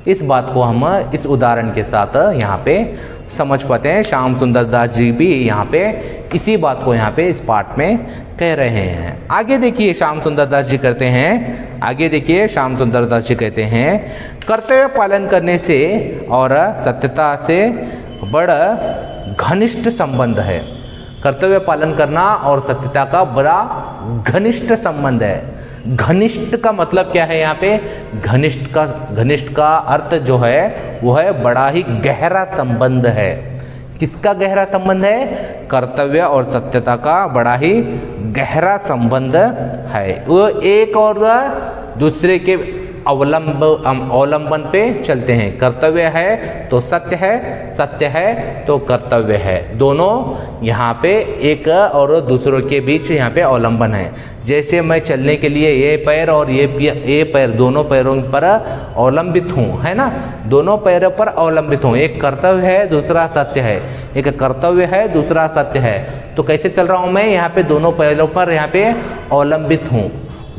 Speaker 1: इस बात को हम इस उदाहरण के साथ यहाँ पे समझ पाते हैं। श्याम सुंदर दास जी भी यहाँ पे इसी बात को यहाँ पे इस पाठ में कह रहे हैं। आगे देखिए श्याम सुंदर दास जी करते हैं, आगे देखिए श्याम सुंदर दास जी कहते हैं, कर्तव्य पालन करने से और सत्यता से बड़ा घनिष्ठ संबंध है। कर्तव्य पालन करना और सत्यता का बड़ा घनिष्ठ संबंध है। घनिष्ठ का मतलब क्या है? यहाँ पे घनिष्ठ का अर्थ जो है वो है बड़ा ही गहरा संबंध है। किसका गहरा संबंध है? कर्तव्य और सत्यता का बड़ा ही गहरा संबंध है। वो एक और दूसरे के अवलंबन पे चलते हैं। कर्तव्य है तो सत्य है, सत्य है तो कर्तव्य है। दोनों यहाँ पे एक और दूसरों के बीच यहाँ पे अवलंबन है। जैसे मैं चलने के लिए ये पैर और ये पैर दोनों पैरों पर अवलंबित हूँ, है ना, दोनों पैरों पर अवलंबित हूँ। एक कर्तव्य है, दूसरा सत्य है। एक कर्तव्य है, दूसरा सत्य है। तो कैसे चल रहा हूँ मैं? यहाँ पे दोनों पैरों पर यहाँ पे अवलंबित हूँ।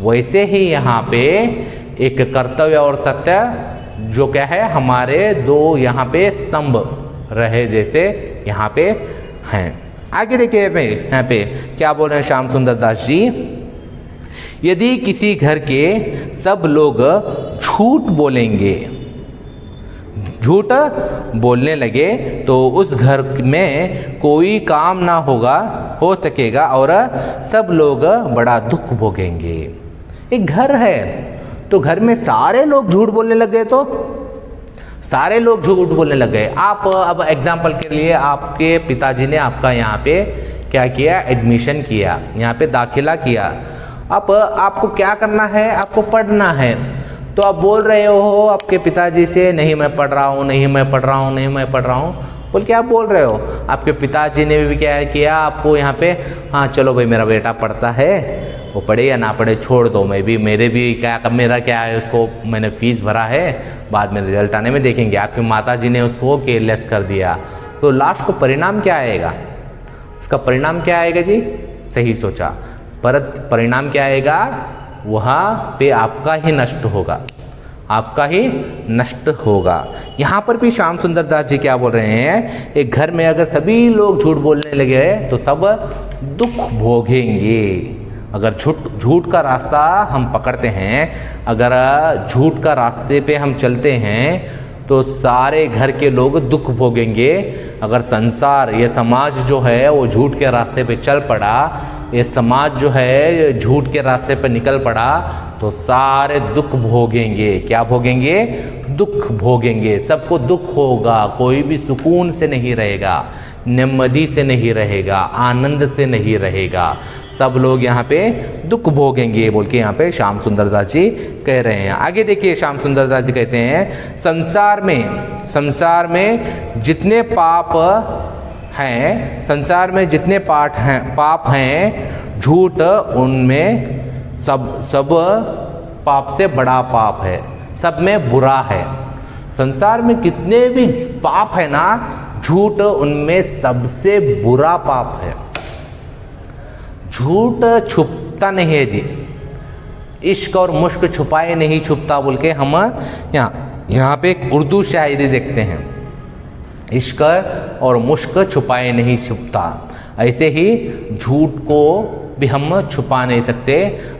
Speaker 1: वैसे ही यहाँ पे एक कर्तव्य और सत्य जो क्या है हमारे दो यहाँ पे स्तंभ रहे जैसे यहाँ पे हैं। आगे देखिए यहाँ पे क्या बोल रहे हैं श्याम सुंदर दास जी, यदि किसी घर के सब लोग झूठ बोलेंगे, झूठ बोलने लगे तो उस घर में कोई काम ना हो सकेगा और सब लोग बड़ा दुख भोगेंगे। एक घर है तो घर में सारे लोग झूठ बोलने लग गए, तो सारे लोग झूठ बोलने लग गए। आप अब एग्जाम्पल के लिए आपके पिताजी ने आपका यहाँ पे क्या किया? एडमिशन किया, यहाँ पे दाखिला किया। अब आपको क्या करना है? आपको पढ़ना है। तो आप बोल रहे हो आपके पिताजी से, नहीं मैं पढ़ रहा हूँ, नहीं मैं पढ़ रहा हूँ, नहीं मैं पढ़ रहा हूँ बोल के आप बोल रहे हो। आपके पिताजी ने भी क्या किया? आपको यहाँ पे, हाँ चलो भाई मेरा बेटा पढ़ता है, वो पढ़े या ना पढ़े छोड़ दो, मेरे भी क्या, मेरा क्या है, उसको मैंने फीस भरा है, बाद में रिजल्ट आने में देखेंगे। आपकी माता जी ने उसको केयरलेस कर दिया, तो लास्ट को परिणाम क्या आएगा? उसका परिणाम क्या आएगा जी? सही सोचा, पर परिणाम क्या आएगा? वहाँ पे आपका ही नष्ट होगा, आपका ही नष्ट होगा। यहाँ पर भी श्याम सुंदर दास जी क्या बोल रहे हैं? एक घर में अगर सभी लोग झूठ बोलने लगे तो सब दुख भोगेंगे। अगर झूठ का रास्ता हम पकड़ते हैं, अगर झूठ का रास्ते पे हम चलते हैं तो सारे घर के लोग दुख भोगेंगे। अगर संसार, ये समाज जो है वो झूठ के रास्ते पे चल पड़ा, ये समाज जो है झूठ के रास्ते पे निकल पड़ा तो सारे दुख भोगेंगे। क्या भोगेंगे? दुख भोगेंगे। सबको दुख होगा, कोई भी सुकून से नहीं रहेगा, नेಮ್ಮದಿ से नहीं रहेगा, आनंद से नहीं रहेगा। सब लोग यहाँ पे दुख भोगेंगे बोल के यहाँ पे श्याम सुंदर दास जी कह रहे हैं। आगे देखिए श्याम सुंदर दास जी कहते हैं संसार में जितने पाप हैं, संसार में जितने पाप हैं, झूठ उनमें सब पाप से बड़ा पाप है, सब में बुरा है। संसार में कितने भी पाप है ना, झूठ उनमें सबसे बुरा पाप है। झूठ छुपता नहीं है जी, इश्क और मुश्क छुपाए नहीं छुपता बोल के हम यहाँ पे एक उर्दू शायरी देखते हैं, इश्क और मुश्क छुपाए नहीं छुपता। ऐसे ही झूठ को भी हम छुपा नहीं सकते।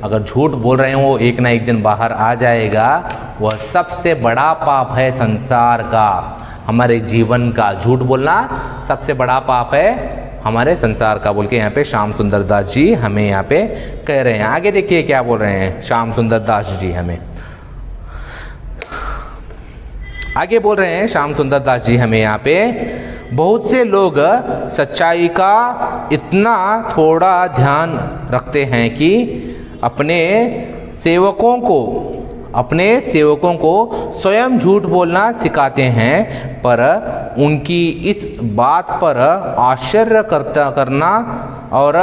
Speaker 1: अगर झूठ बोल रहे हैं वो एक ना एक दिन बाहर आ जाएगा। वह सबसे बड़ा पाप है संसार का, हमारे जीवन का। झूठ बोलना सबसे बड़ा पाप है हमारे संसार का बोल के यहाँ पे श्याम सुंदर दास जी हमें यहाँ पे कह रहे हैं। आगे देखिए क्या बोल रहे हैं श्याम सुंदर दास जी हमें, आगे बोल रहे हैं श्याम सुंदर दास जी हमें यहाँ पे, बहुत से लोग सच्चाई का इतना थोड़ा ध्यान रखते हैं कि अपने सेवकों को स्वयं झूठ बोलना सिखाते हैं, पर उनकी इस बात पर आश्चर्य करना और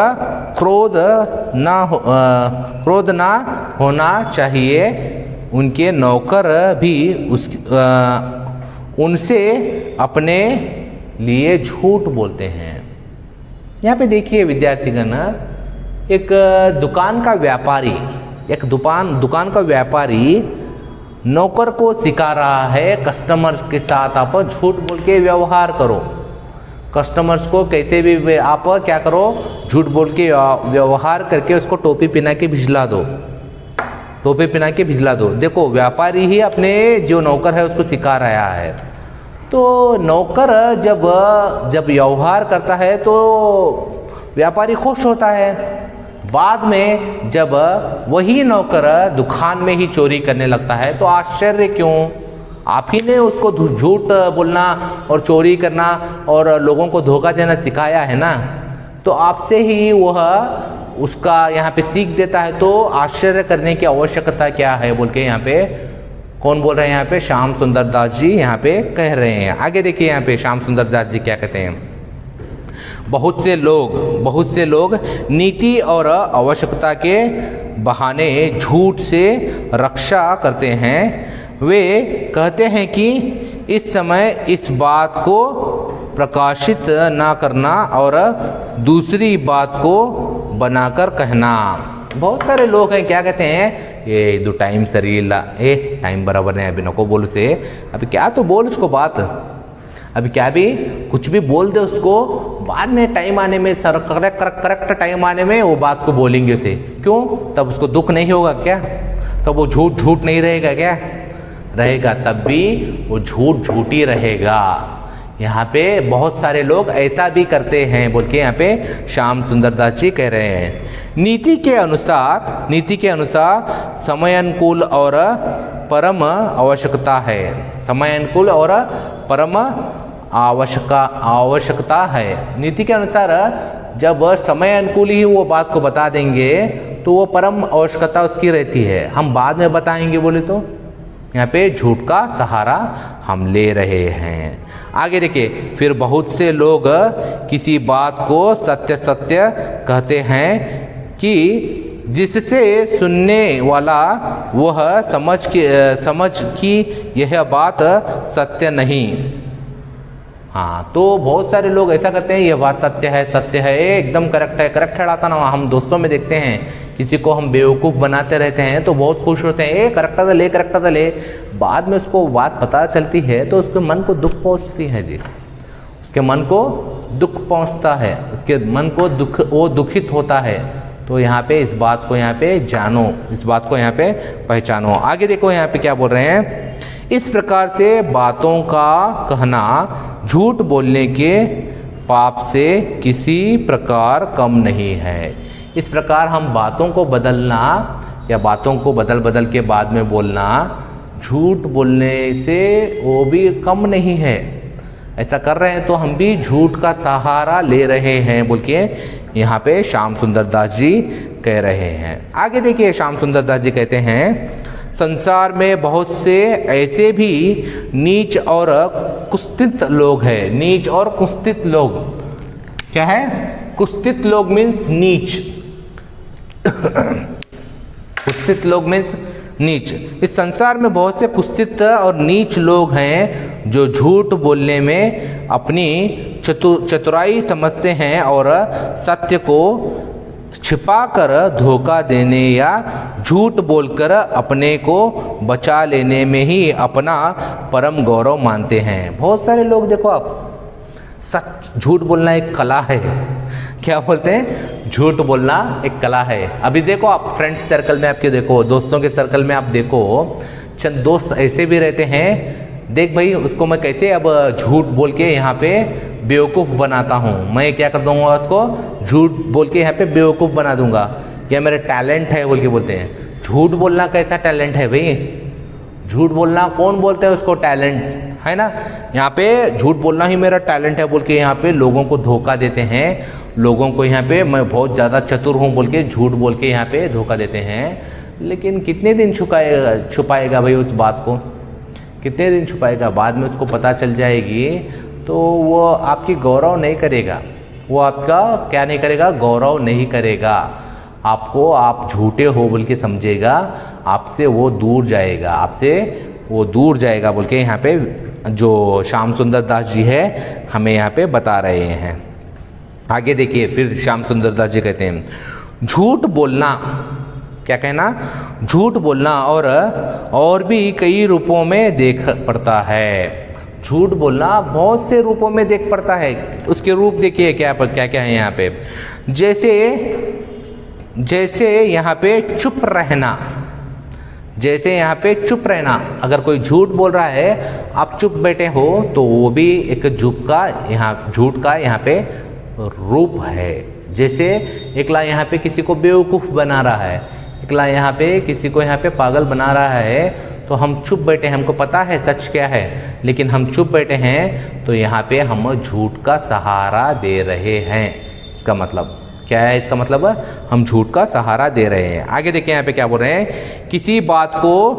Speaker 1: क्रोध ना होना चाहिए। उनके नौकर भी उनसे अपने लिए झूठ बोलते हैं। यहाँ पे देखिए विद्यार्थीगण, एक दुकान का व्यापारी नौकर को सिखा रहा है कस्टमर्स के साथ आप झूठ बोल के व्यवहार करो। कस्टमर्स को कैसे भी आप क्या करो, झूठ बोल के व्यवहार करके उसको टोपी पहना के भिजला दो। देखो व्यापारी ही अपने जो नौकर है उसको सिखा रहा है। तो नौकर जब व्यवहार करता है तो व्यापारी खुश होता है। बाद में जब वही नौकर दुकान में ही चोरी करने लगता है तो आश्चर्य क्यों? आप ही ने उसको झूठ बोलना और चोरी करना और लोगों को धोखा देना सिखाया है ना, तो आपसे ही वह उसका यहाँ पे सीख देता है। तो आश्चर्य करने की आवश्यकता क्या है बोल के यहाँ पे कौन बोल रहे हैं? यहाँ पे श्याम सुंदर दास जी यहाँ पे कह रहे हैं। आगे देखिए यहाँ पे श्याम सुंदर दास जी क्या कहते हैं, बहुत से लोग नीति और आवश्यकता के बहाने झूठ से रक्षा करते हैं। वे कहते हैं कि इस समय इस बात को प्रकाशित ना करना और दूसरी बात को बनाकर कहना। बहुत सारे लोग हैं क्या कहते हैं, ये दो टाइम सरीला टाइम बराबर है, अभी नको बोल से, अभी क्या तो बोल उसको बात, अभी क्या भी कुछ भी बोल दे उसको, बाद में टाइम आने में करेक्ट टाइम आने में वो बात को बोलेंगे उसे। क्यों? तब उसको दुख नहीं होगा क्या? तब वो झूठ नहीं रहेगा क्या? रहेगा, तब भी वो झूठ ही रहेगा। यहाँ पे बहुत सारे लोग ऐसा भी करते हैं बोल के यहाँ पे श्याम सुंदर दास जी कह रहे हैं। नीति के अनुसार समय अनुकूल और परम आवश्यकता है। समय अनुकूल और परम आवश्यकता है। नीति के अनुसार जब समय अनुकूल ही वो बात को बता देंगे तो वो परम आवश्यकता उसकी रहती है। हम बाद में बताएंगे बोले तो यहाँ पे झूठ का सहारा हम ले रहे हैं। आगे देखिए, फिर बहुत से लोग किसी बात को सत्य कहते हैं कि जिससे सुनने वाला वह समझ कि यह बात सत्य नहीं। हाँ, तो बहुत सारे लोग ऐसा करते हैं, यह बात सत्य है, एकदम करेक्ट ठहराता ना। हम दोस्तों में देखते हैं किसी को हम बेवकूफ़ बनाते रहते हैं तो बहुत खुश होते हैं, करेक्ट ले। बाद में उसको बात पता चलती है तो उसके मन को दुख पहुंचती है जी, उसके मन को दुख पहुंचता है, उसके मन को वो दुखित होता है। तो यहाँ पे इस बात को यहाँ पे जानो, इस बात को यहाँ पे पहचानो। आगे देखो यहाँ पे क्या बोल रहे हैं, इस प्रकार से बातों का कहना झूठ बोलने के पाप से किसी प्रकार कम नहीं है। इस प्रकार हम बातों को बदलना या बातों को बदल के बाद में बोलना झूठ बोलने से वो भी कम नहीं है। ऐसा कर रहे हैं तो हम भी झूठ का सहारा ले रहे हैं बोल के यहाँ पे श्याम सुंदर दास जी कह रहे हैं। आगे देखिए श्याम सुंदर दास जी कहते हैं, संसार में बहुत से ऐसे भी नीच और कुत्सित लोग हैं। नीच और कुत्सित लोग क्या है? कुत्सित लोग मीन्स नीच। कुत्सित लोग मीन्स नीच। इस संसार में बहुत से कुत्सित और नीच लोग हैं जो झूठ बोलने में अपनी चतुराई समझते हैं और सत्य को छिपाकर धोखा देने या झूठ बोलकर अपने को बचा लेने में ही अपना परम गौरव मानते हैं। बहुत सारे लोग देखो आप, सच झूठ बोलना एक कला है। क्या बोलते हैं? झूठ बोलना एक कला है। अभी देखो आप फ्रेंड्स सर्कल में आपके देखो, दोस्तों के सर्कल में आप देखो, चंद दोस्त ऐसे भी रहते हैं, देख भाई उसको मैं कैसे अब झूठ बोल के यहाँ पे बेवकूफ़ बनाता हूँ। मैं क्या कर दूंगा, उसको झूठ बोल के यहाँ पे बेवकूफ़ बना दूंगा, या मेरा टैलेंट है बोल के बोलते हैं। झूठ बोलना कैसा टैलेंट है भाई? झूठ बोलना कौन बोलते हैं उसको टैलेंट है ना? यहाँ पे झूठ बोलना ही मेरा टैलेंट है बोल के यहाँ पे लोगों को धोखा देते हैं। लोगों को यहाँ पे मैं बहुत ज़्यादा चतुर हूँ बोल के झूठ बोल के यहाँ पे धोखा देते हैं। लेकिन कितने दिन छुपाएगा भाई उस बात को? कितने दिन छुपाएगा? बाद में उसको पता चल जाएगी तो वो आपकी गौरव नहीं करेगा। वो आपका क्या नहीं करेगा? गौरव नहीं करेगा। आपको आप झूठे हो बोल के समझेगा, आपसे वो दूर जाएगा, आपसे वो दूर जाएगा बोल के यहाँ पे जो श्याम सुंदर दास जी है हमें यहाँ पे बता रहे हैं। आगे देखिए फिर श्याम सुंदर दास जी कहते हैं, झूठ बोलना, क्या कहना? झूठ बोलना और भी कई रूपों में देख पड़ता है। झूठ बोलना बहुत से रूपों में देख पड़ता है। उसके रूप देखिए क्या क्या है यहाँ पे। जैसे यहाँ पे चुप रहना, जैसे यहाँ पे चुप रहना। अगर कोई झूठ बोल रहा है, आप चुप बैठे हो, तो वो भी एक झूठ का यहाँ पे रूप है। जैसे एकला यहाँ पे किसी को बेवकूफ़ बना रहा है, एकला यहाँ पे किसी को यहाँ पे पागल बना रहा है, तो हम चुप बैठे हैं, हमको पता है सच क्या है, लेकिन हम चुप बैठे हैं तो यहाँ पे हम झूठ का सहारा दे रहे हैं। इसका मतलब क्या है? इसका मतलब हम झूठ का सहारा दे रहे हैं। आगे देखिए यहाँ पे क्या बोल रहे हैं, किसी बात को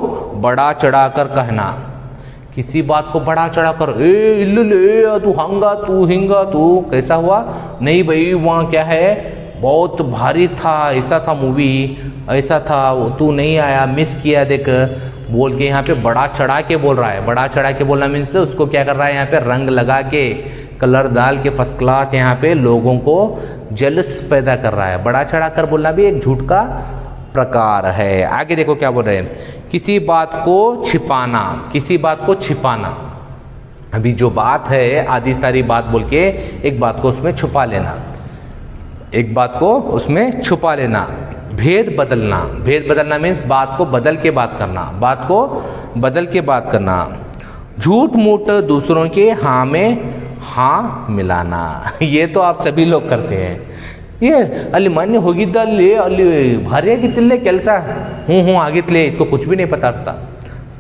Speaker 1: बड़ा चढ़ाकर कहना। किसी बात को बड़ा चढ़ाकर, ए इल्ले तू हंगा तू हिंगा तू, कैसा हुआ? नहीं भाई वहाँ क्या है, बहुत भारी था, ऐसा था मूवी, ऐसा था, तू नहीं आया, मिस किया देख बोल के यहाँ पे बड़ा चढ़ा के बोल रहा है। बड़ा चढ़ा के बोलना मीन्स उसको क्या कर रहा है, यहाँ पे रंग लगा के, कलर डाल के फर्स्ट क्लास यहाँ पे लोगों को जलस पैदा कर रहा है। बड़ा चढ़ा कर बोलना भी एक झूठ का प्रकार है। आगे देखो क्या बोल रहे हैं, किसी बात को छिपाना। किसी बात को छिपाना, अभी जो बात है आधी सारी बात बोल के एक बात को उसमें छुपा लेना, एक बात को उसमें छुपा लेना। भेद बदलना, भेद बदलना मीन्स बात को बदल के बात करना, बात को बदल के बात करना। झूठ मूठ दूसरों के हाँ में हाँ मिलाना, ये तो आप सभी लोग करते हैं। ये ಅಲ್ಲಿ ಮೊನ್ನೆ ಹೋಗಿದ್ದಲ್ಲಿ ಅಲ್ಲಿ ಭಾರಿಯಾಗಿತ್ತಿಲ್ಲೇ ಕೆಲಸ ಹ್ಞೂ ಆಗಿತ್ಲೆ, इसको कुछ भी नहीं पता था।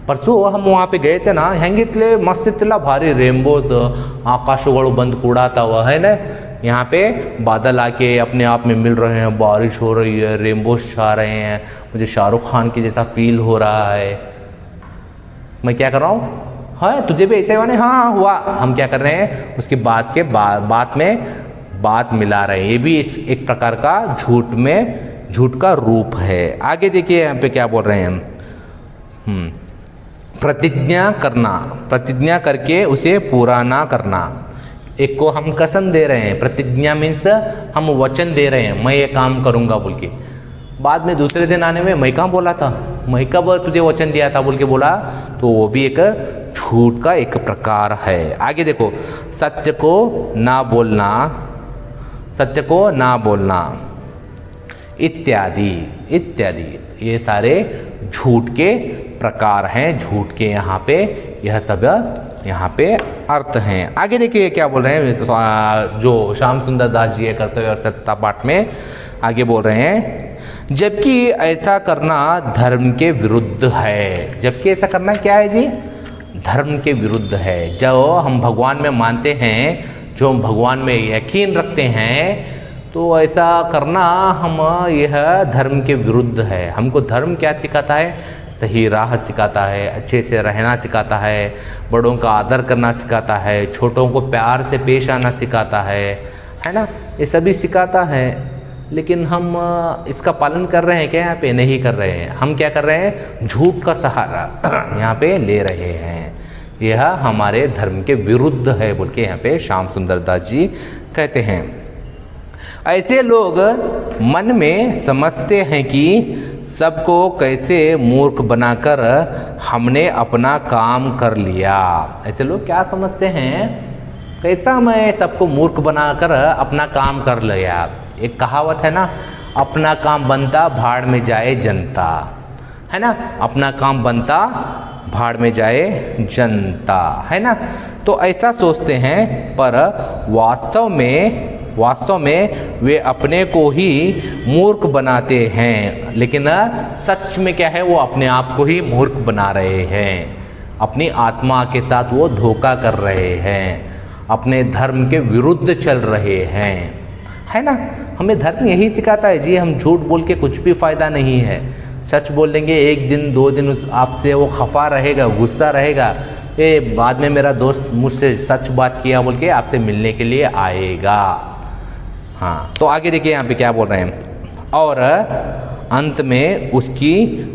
Speaker 1: परसों हम वहाँ पे गए थे ना, ಹೆಂಗಿತ್ಲೆ मस्त इतला भारी रेनबोस, आकाशಗಳು ಬಂದು ಕೂಡಾತಾವ है ना। यहाँ पे बादल आके अपने आप में मिल रहे हैं, बारिश हो रही है, रेनबोस छा रहे हैं, मुझे शाहरुख खान की जैसा फील हो रहा है। मैं क्या कर रहा हूँ, हाँ तुझे भी ऐसा हुआ नहीं? हाँ हुआ। हम क्या कर रहे हैं, उसकी बात के बात में बात मिला रहे हैं। ये भी एक प्रकार का झूठ का रूप है। आगे देखिए यहाँ पे क्या बोल रहे हैं, प्रतिज्ञा करना, प्रतिज्ञा करके उसे पूरा ना करना। एक को हम कसम दे रहे हैं, प्रतिज्ञा मीन्स हम वचन दे रहे हैं, मैं ये काम करूँगा बोल के, बाद में दूसरे दिन आने में मैं कहाँ बोला था, मैं कब तुझे वचन दिया था बोल के बोला, तो वो भी एक झूठ का एक प्रकार है। आगे देखो, सत्य को ना बोलना, सत्य को ना बोलना इत्यादि इत्यादि, ये सारे झूठ के प्रकार हैं। झूठ के यहाँ पे यह सब यहाँ पे अर्थ हैं। आगे देखिए क्या बोल रहे हैं, जो श्याम सुंदर दास जी करते हुए सत्ता पाठ में आगे बोल रहे हैं, जबकि ऐसा करना धर्म के विरुद्ध है। जबकि ऐसा करना क्या है जी? धर्म के विरुद्ध है। जो हम भगवान में मानते हैं, जो हम भगवान में यकीन रखते हैं, तो ऐसा करना यह धर्म के विरुद्ध है। हमको धर्म क्या सिखाता है? सही राह सिखाता है, अच्छे से रहना सिखाता है, बड़ों का आदर करना सिखाता है, छोटों को प्यार से पेश आना सिखाता है ना, ये सभी सिखाता है। लेकिन हम इसका पालन कर रहे हैं क्या? यहाँ पे नहीं कर रहे हैं। हम क्या कर रहे हैं? झूठ का सहारा यहाँ पे ले रहे हैं। यह हमारे धर्म के विरुद्ध है बोल के यहाँ पे श्याम सुंदर दास जी कहते हैं। ऐसे लोग मन में समझते हैं कि सबको कैसे मूर्ख बनाकर हमने अपना काम कर लिया। ऐसे लोग क्या समझते हैं? कैसा मैं सबको मूर्ख बनाकर अपना काम कर लिया। एक कहावत है ना, अपना काम बनता भाड़ में जाए जनता, है ना, अपना काम बनता भाड़ में जाए जनता, है ना। तो ऐसा सोचते हैं, पर वास्तव में वे अपने को ही मूर्ख बनाते हैं। लेकिन सच में क्या है? वो अपने आप को ही मूर्ख बना रहे हैं। अपनी आत्मा के साथ वो धोखा कर रहे हैं, अपने धर्म के विरुद्ध चल रहे हैं, है ना। हमें धर्म यही सिखाता है जी, हम झूठ बोल के कुछ भी फायदा नहीं है। सच बोल देंगे, एक दिन 2 दिन आपसे वो खफा रहेगा, गुस्सा रहेगा, ये बाद में मेरा दोस्त मुझसे सच बात किया बोल के आपसे मिलने के लिए आएगा। हाँ, तो आगे देखिए यहाँ पे क्या बोल रहे हैं। और अंत में उसकी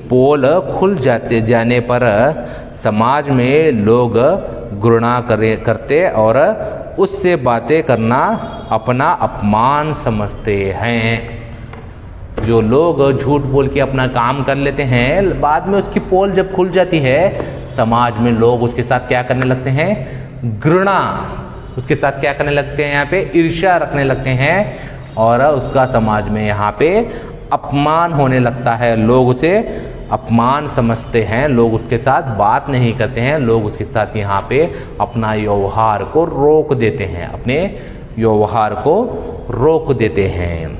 Speaker 1: पोल खुल जाने पर समाज में लोग घृणा करते और उससे बातें करना अपना अपमान समझते हैं। जो लोग झूठ बोल के अपना काम कर लेते हैं, बाद में उसकी पोल जब खुल जाती है, समाज में लोग उसके साथ क्या करने लगते हैं? घृणा, उसके साथ क्या करने लगते हैं? यहाँ पे ईर्ष्या रखने लगते हैं और उसका समाज में यहाँ पे अपमान होने लगता है। लोग उसे अपमान समझते हैं, लोग उसके साथ बात नहीं करते हैं, लोग उसके साथ यहाँ पे अपना व्यवहार को रोक देते हैं, अपने व्यवहार को रोक देते हैं।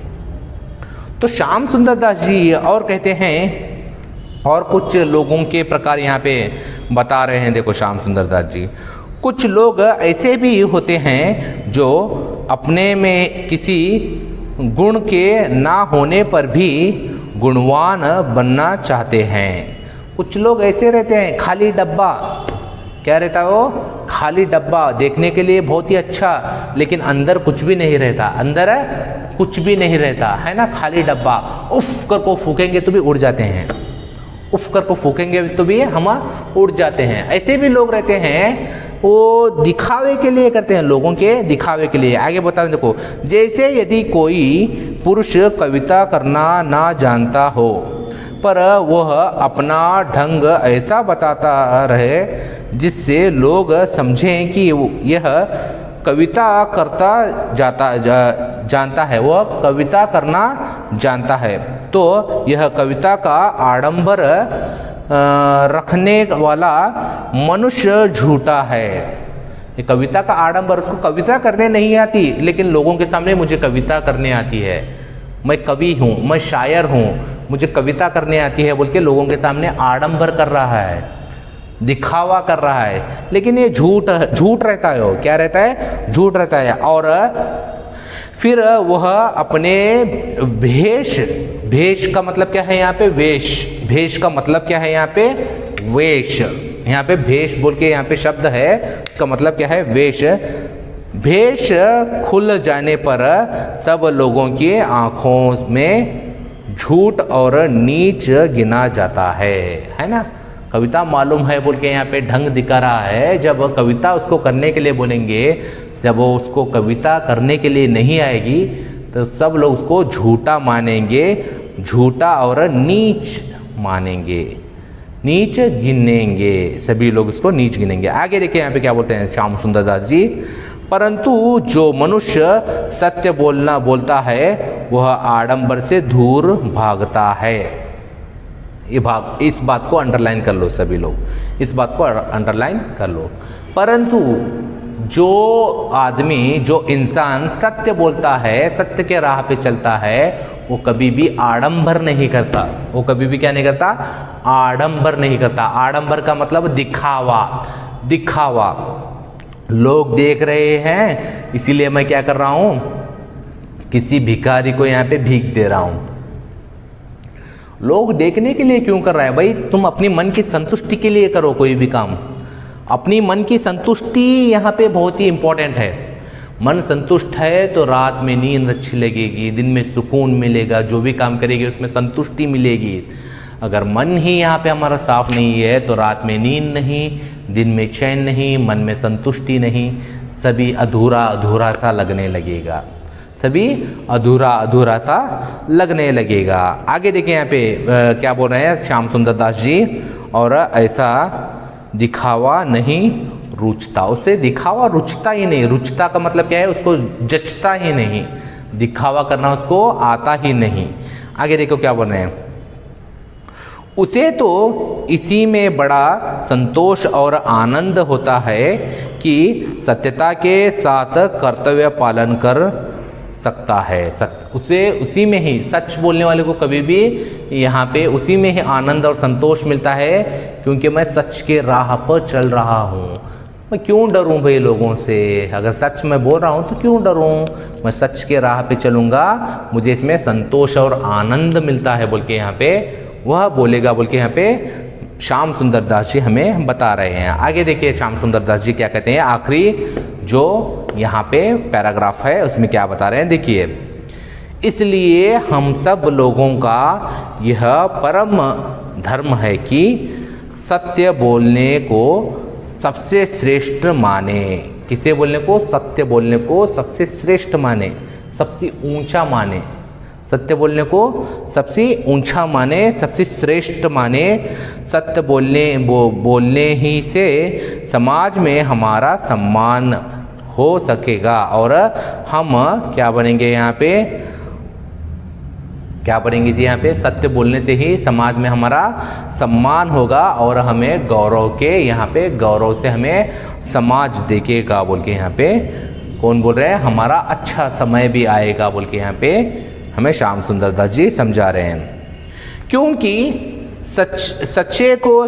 Speaker 1: तो श्याम सुंदर दास जी और कहते हैं, और कुछ लोगों के प्रकार यहाँ पे बता रहे हैं। देखो श्याम सुंदर दास जी, कुछ लोग ऐसे भी होते हैं जो अपने में किसी गुण के ना होने पर भी गुणवान बनना चाहते हैं। कुछ लोग ऐसे रहते हैं, खाली डब्बा, क्या रहता है वो? खाली डब्बा, देखने के लिए बहुत ही अच्छा, लेकिन अंदर कुछ भी नहीं रहता, अंदर कुछ भी नहीं रहता, है ना, खाली डब्बा। उफ कर को फूकेंगे तो भी उड़ जाते हैं, उफ कर को फूकेंगे तो भी हम उड़ जाते हैं। ऐसे भी लोग रहते हैं, वो दिखावे के लिए करते हैं, लोगों के दिखावे के लिए। आगे बता देखो, जैसे यदि कोई पुरुष कविता करना ना जानता हो, पर वह अपना ढंग ऐसा बताता रहे जिससे लोग समझें कि यह कविता करता जानता है, वह कविता करना जानता है, तो यह कविता का आडंबर रखने वाला मनुष्य झूठा है। ये कविता का आडंबर, उसको कविता करने नहीं आती, लेकिन लोगों के सामने मुझे कविता करने आती है, मैं कवि हूँ, मैं शायर हूँ, मुझे कविता करने आती है बोल के लोगों के सामने आडंबर कर रहा है, दिखावा कर रहा है। लेकिन ये झूठ रहता है। वो क्या रहता है? झूठ रहता है। और फिर वह अपने भेष का मतलब क्या है यहाँ पे? वेश। भेष का मतलब क्या है यहाँ पे? वेश। यहाँ पे भेष बोल के यहाँ पे शब्द है, इसका मतलब क्या है? वेश। भेष खुल जाने पर सब लोगों की आंखों में झूठ और नीच गिना जाता है ना। कविता मालूम है बोल के यहाँ पे ढंग दिखा रहा है, जब कविता उसको करने के लिए बोलेंगे, जब वो उसको कविता करने के लिए नहीं आएगी, तो सब लोग उसको झूठा मानेंगे, झूठा और नीच मानेंगे, नीच गिनेंगे, सभी लोग उसको नीच गिनेंगे। आगे देखिए यहाँ पे क्या बोलते हैं श्याम सुंदर दास जी, परंतु जो मनुष्य सत्य बोलता है वह आडंबर से दूर भागता है। इस बात को अंडरलाइन कर लो सभी लोग, इस बात को अंडरलाइन कर लो। परंतु जो आदमी, जो इंसान सत्य बोलता है, सत्य के राह पे चलता है, वो कभी भी आडंबर नहीं करता। वो कभी भी क्या नहीं करता? आडंबर नहीं करता। आडंबर का मतलब दिखावा। दिखावा, लोग देख रहे हैं इसीलिए मैं क्या कर रहा हूं, किसी भिखारी को यहाँ पे भीख दे रहा हूं। लोग देखने के लिए क्यों कर रहा है भाई? तुम अपनी मन की संतुष्टि के लिए करो कोई भी काम। अपनी मन की संतुष्टि यहाँ पे बहुत ही इंपॉर्टेंट है। मन संतुष्ट है तो रात में नींद अच्छी लगेगी, दिन में सुकून मिलेगा, जो भी काम करेगी उसमें संतुष्टि मिलेगी। अगर मन ही यहाँ पे हमारा साफ नहीं है तो रात में नींद नहीं, दिन में चैन नहीं, मन में संतुष्टि नहीं, सभी अधूरा अधूरा सा लगने लगेगा, सभी अधूरा अधूरा सा लगने लगेगा। आगे देखिए यहाँ पे क्या बोल रहे हैं श्याम सुंदर दास जी, और ऐसा दिखावा नहीं रुचता, उसे दिखावा रुचता ही नहीं। रुचता का मतलब क्या है? उसको जचता ही नहीं, दिखावा करना उसको आता ही नहीं। आगे देखो क्या बोल रहे हैं, उसे तो इसी में बड़ा संतोष और आनंद होता है कि सत्यता के साथ कर्तव्य पालन कर सकता है। उसे उसी में ही, सच बोलने वाले को कभी भी यहाँ पे उसी में ही आनंद और संतोष मिलता है, क्योंकि मैं सच के राह पर चल रहा हूँ। मैं क्यों डरूं भाई लोगों से? अगर सच मैं बोल रहा हूँ तो क्यों डरूं? मैं सच के राह पे चलूँगा, मुझे इसमें संतोष और आनंद मिलता है बोल के यहाँ पे वह बोलेगा, बोल के यहाँ पे श्याम सुंदर दास जी हमें बता रहे हैं। आगे देखिए श्याम सुंदर दास जी क्या कहते हैं, आखिरी जो यहाँ पे पैराग्राफ है उसमें क्या बता रहे हैं देखिए, इसलिए हम सब लोगों का यह परम धर्म है कि सत्य बोलने को सबसे श्रेष्ठ माने। किसे बोलने को? सत्य बोलने को सबसे श्रेष्ठ माने, सबसे ऊंचा माने। सत्य बोलने को सबसे ऊंचा माने, सबसे श्रेष्ठ माने। सत्य बोलने ही से समाज में हमारा सम्मान हो सकेगा और हम क्या बनेंगे यहाँ पे, क्या बनेंगे जी यहाँ पे? सत्य बोलने से ही समाज में हमारा सम्मान होगा और हमें गौरव के यहाँ पे गौरव से हमें समाज देखेगा बोल के यहाँ पे कौन बोल रहे हैं? हमारा अच्छा समय भी आएगा बोल के यहाँ पे हमें श्याम सुंदर दास जी समझा रहे हैं। क्योंकि सच्चे को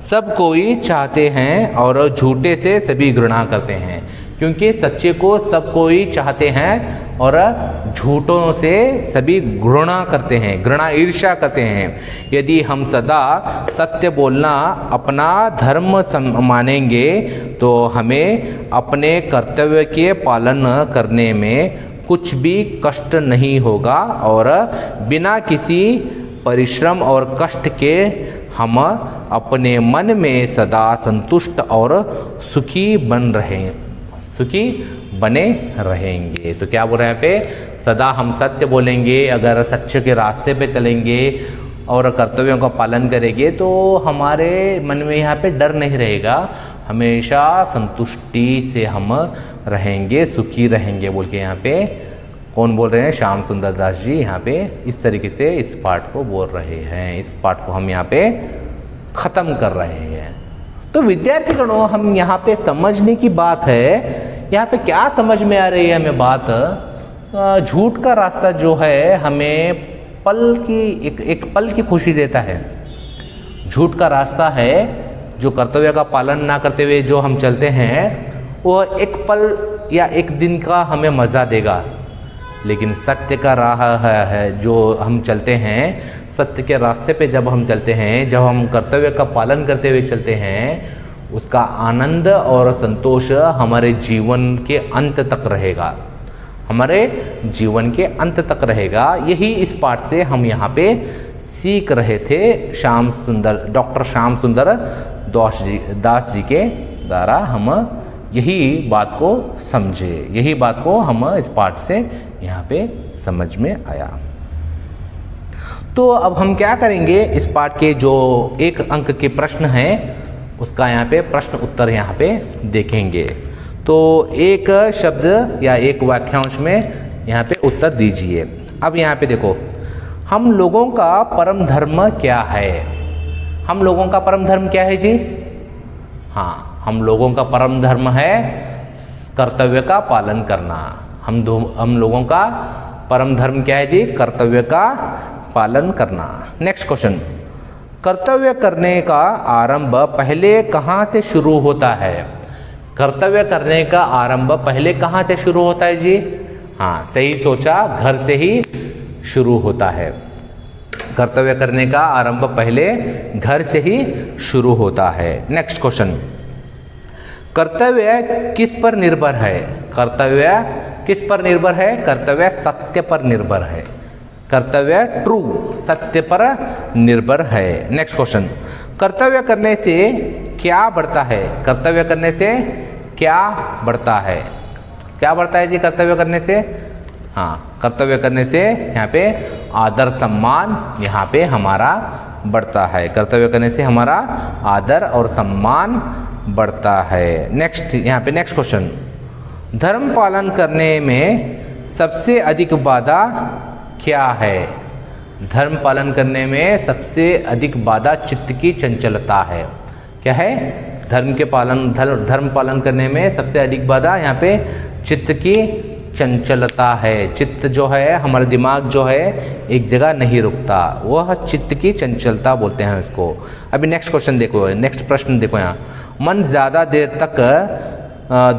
Speaker 1: सब कोई चाहते हैं और झूठे से सभी घृणा करते हैं। क्योंकि सच्चे को सब कोई चाहते हैं और झूठों से सभी घृणा करते हैं, घृणा ईर्ष्या करते हैं। यदि हम सदा सत्य बोलना अपना धर्म मानेंगे तो हमें अपने कर्तव्य के पालन करने में कुछ भी कष्ट नहीं होगा और बिना किसी परिश्रम और कष्ट के हम अपने मन में सदा संतुष्ट और सुखी बने रहेंगे। तो क्या बोल रहे हैं यहाँ पे? सदा हम सत्य बोलेंगे, अगर सत्य के रास्ते पे चलेंगे और कर्तव्यों का पालन करेंगे तो हमारे मन में यहाँ पे डर नहीं रहेगा, हमेशा संतुष्टि से हम रहेंगे, सुखी रहेंगे बोल के यहाँ पे कौन बोल रहे हैं? श्याम सुंदर दास जी यहाँ पे इस तरीके से इस पाठ को बोल रहे हैं। इस पाठ को हम यहाँ पे खत्म कर रहे हैं। तो विद्यार्थीगणों, हम यहाँ पे समझने की बात है, यहाँ पे क्या समझ में आ रही है हमें बात? झूठ का रास्ता जो है हमें पल की एक पल की खुशी देता है। झूठ का रास्ता है जो कर्तव्य का पालन ना करते हुए जो हम चलते हैं, वो एक पल या एक दिन का हमें मज़ा देगा। लेकिन सत्य का राह है जो हम चलते हैं, सत्य के रास्ते पे जब हम चलते हैं, जब हम कर्तव्य का पालन करते हुए चलते हैं, उसका आनंद और संतोष हमारे जीवन के अंत तक रहेगा, हमारे जीवन के अंत तक रहेगा। यही इस पाठ से हम यहाँ पे सीख रहे थे। डॉक्टर श्याम सुंदर दास जी के द्वारा हम यही बात को समझे, यही बात को हम इस पाठ से यहाँ पे समझ में आया। तो अब हम क्या करेंगे, इस पाठ के जो एक अंक के प्रश्न हैं उसका यहाँ पे प्रश्न उत्तर यहाँ पे देखेंगे। तो एक शब्द या एक वाक्यांश में यहाँ पे उत्तर दीजिए। अब यहाँ पे देखो, हम लोगों का परम धर्म क्या है? हम लोगों का परम धर्म क्या है जी? हाँ, हम लोगों का परम धर्म है कर्तव्य का पालन करना। हम लोगों का परम धर्म क्या है जी? कर्तव्य का पालन करना। नेक्स्ट क्वेश्चन, कर्तव्य करने का आरंभ पहले कहाँ से शुरू होता है? कर्तव्य करने का आरंभ पहले कहाँ से शुरू होता है जी? हाँ, सही सोचा, घर से ही शुरू होता है। कर्तव्य करने का आरंभ पहले घर से ही शुरू होता है। नेक्स्ट क्वेश्चन, कर्तव्य किस पर निर्भर है? कर्तव्य किस पर निर्भर है? कर्तव्य सत्य पर निर्भर है। कर्तव्य ट्रू, सत्य पर निर्भर है। नेक्स्ट क्वेश्चन, कर्तव्य करने से क्या बढ़ता है? कर्तव्य करने से क्या बढ़ता है? क्या बढ़ता है जी कर्तव्य करने से? हाँ, कर्तव्य करने से यहाँ पे आदर सम्मान यहाँ पे हमारा बढ़ता है। कर्तव्य करने से हमारा आदर और सम्मान बढ़ता है। नेक्स्ट, यहाँ पे नेक्स्ट क्वेश्चन, धर्म पालन करने में सबसे अधिक बाधा क्या है? धर्म पालन करने में सबसे अधिक बाधा चित्त की चंचलता है। क्या है? धर्म पालन करने में सबसे अधिक बाधा यहाँ पे चित्त की चंचलता है। चित्त जो है, हमारा दिमाग जो है एक जगह नहीं रुकता, वह चित्त की चंचलता बोलते हैं इसको। अभी नेक्स्ट क्वेश्चन देखो, नेक्स्ट प्रश्न देखो यहाँ, मन ज़्यादा देर तक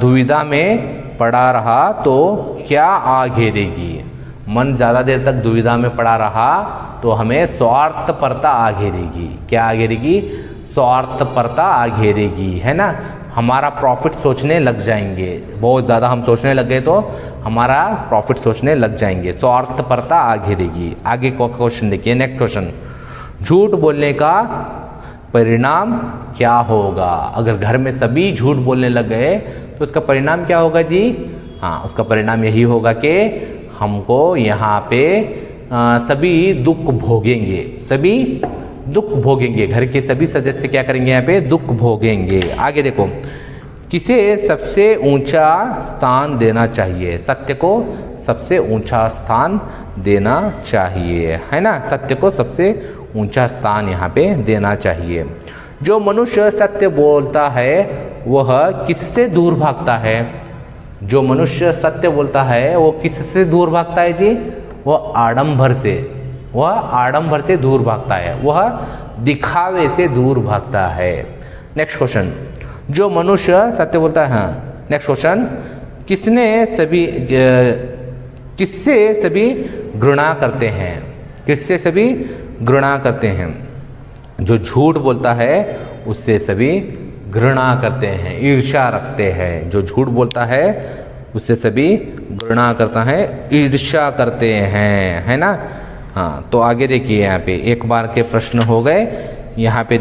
Speaker 1: दुविधा में पड़ा रहा तो क्या आ घेरेगी? मन ज़्यादा देर तक दुविधा में पड़ा रहा तो हमें स्वार्थपरता आ घेरेगी। क्या आ घेरेगी? स्वार्थपरता आ घेरेगी, है ना। हमारा प्रॉफिट सोचने लग जाएंगे, बहुत ज़्यादा हम सोचने लग गए तो हमारा प्रॉफिट सोचने लग जाएंगे, स्वार्थपरता आ घेरेगी। आगे को क्वेश्चन देखिए, नेक्स्ट क्वेश्चन, झूठ बोलने का परिणाम क्या होगा? अगर घर में सभी झूठ बोलने लग गए तो उसका परिणाम क्या होगा जी? हाँ, उसका परिणाम यही होगा कि हमको यहाँ पे सभी दुख भोगेंगे, सभी दुख भोगेंगे। घर के सभी सदस्य क्या करेंगे? यहाँ पे दुख भोगेंगे। आगे देखो, किसे सबसे ऊंचा स्थान देना चाहिए? सत्य को सबसे ऊंचा स्थान देना चाहिए, है ना। सत्य को सबसे ऊंचा स्थान यहाँ पे देना चाहिए। जो मनुष्य सत्य बोलता है वह किससे दूर भागता है? जो मनुष्य सत्य बोलता है वो किससे दूर भागता है जी? वह आडंबर से, वह आडंबर से दूर भागता है, वह दिखावे से दूर भागता है। नेक्स्ट क्वेश्चन, जो मनुष्य सत्य बोलता है, हाँ नेक्स्ट क्वेश्चन, किससे सभी घृणा करते हैं? किससे सभी घृणा करते हैं? जो झूठ बोलता है उससे सभी घृणा करते हैं, ईर्ष्या रखते हैं। जो झूठ बोलता है उससे सभी घृणा करता है, ईर्ष्या करते हैं, है ना। हाँ, तो आगे देखिए, यहाँ पे एक बार के प्रश्न हो गए, यहाँ पे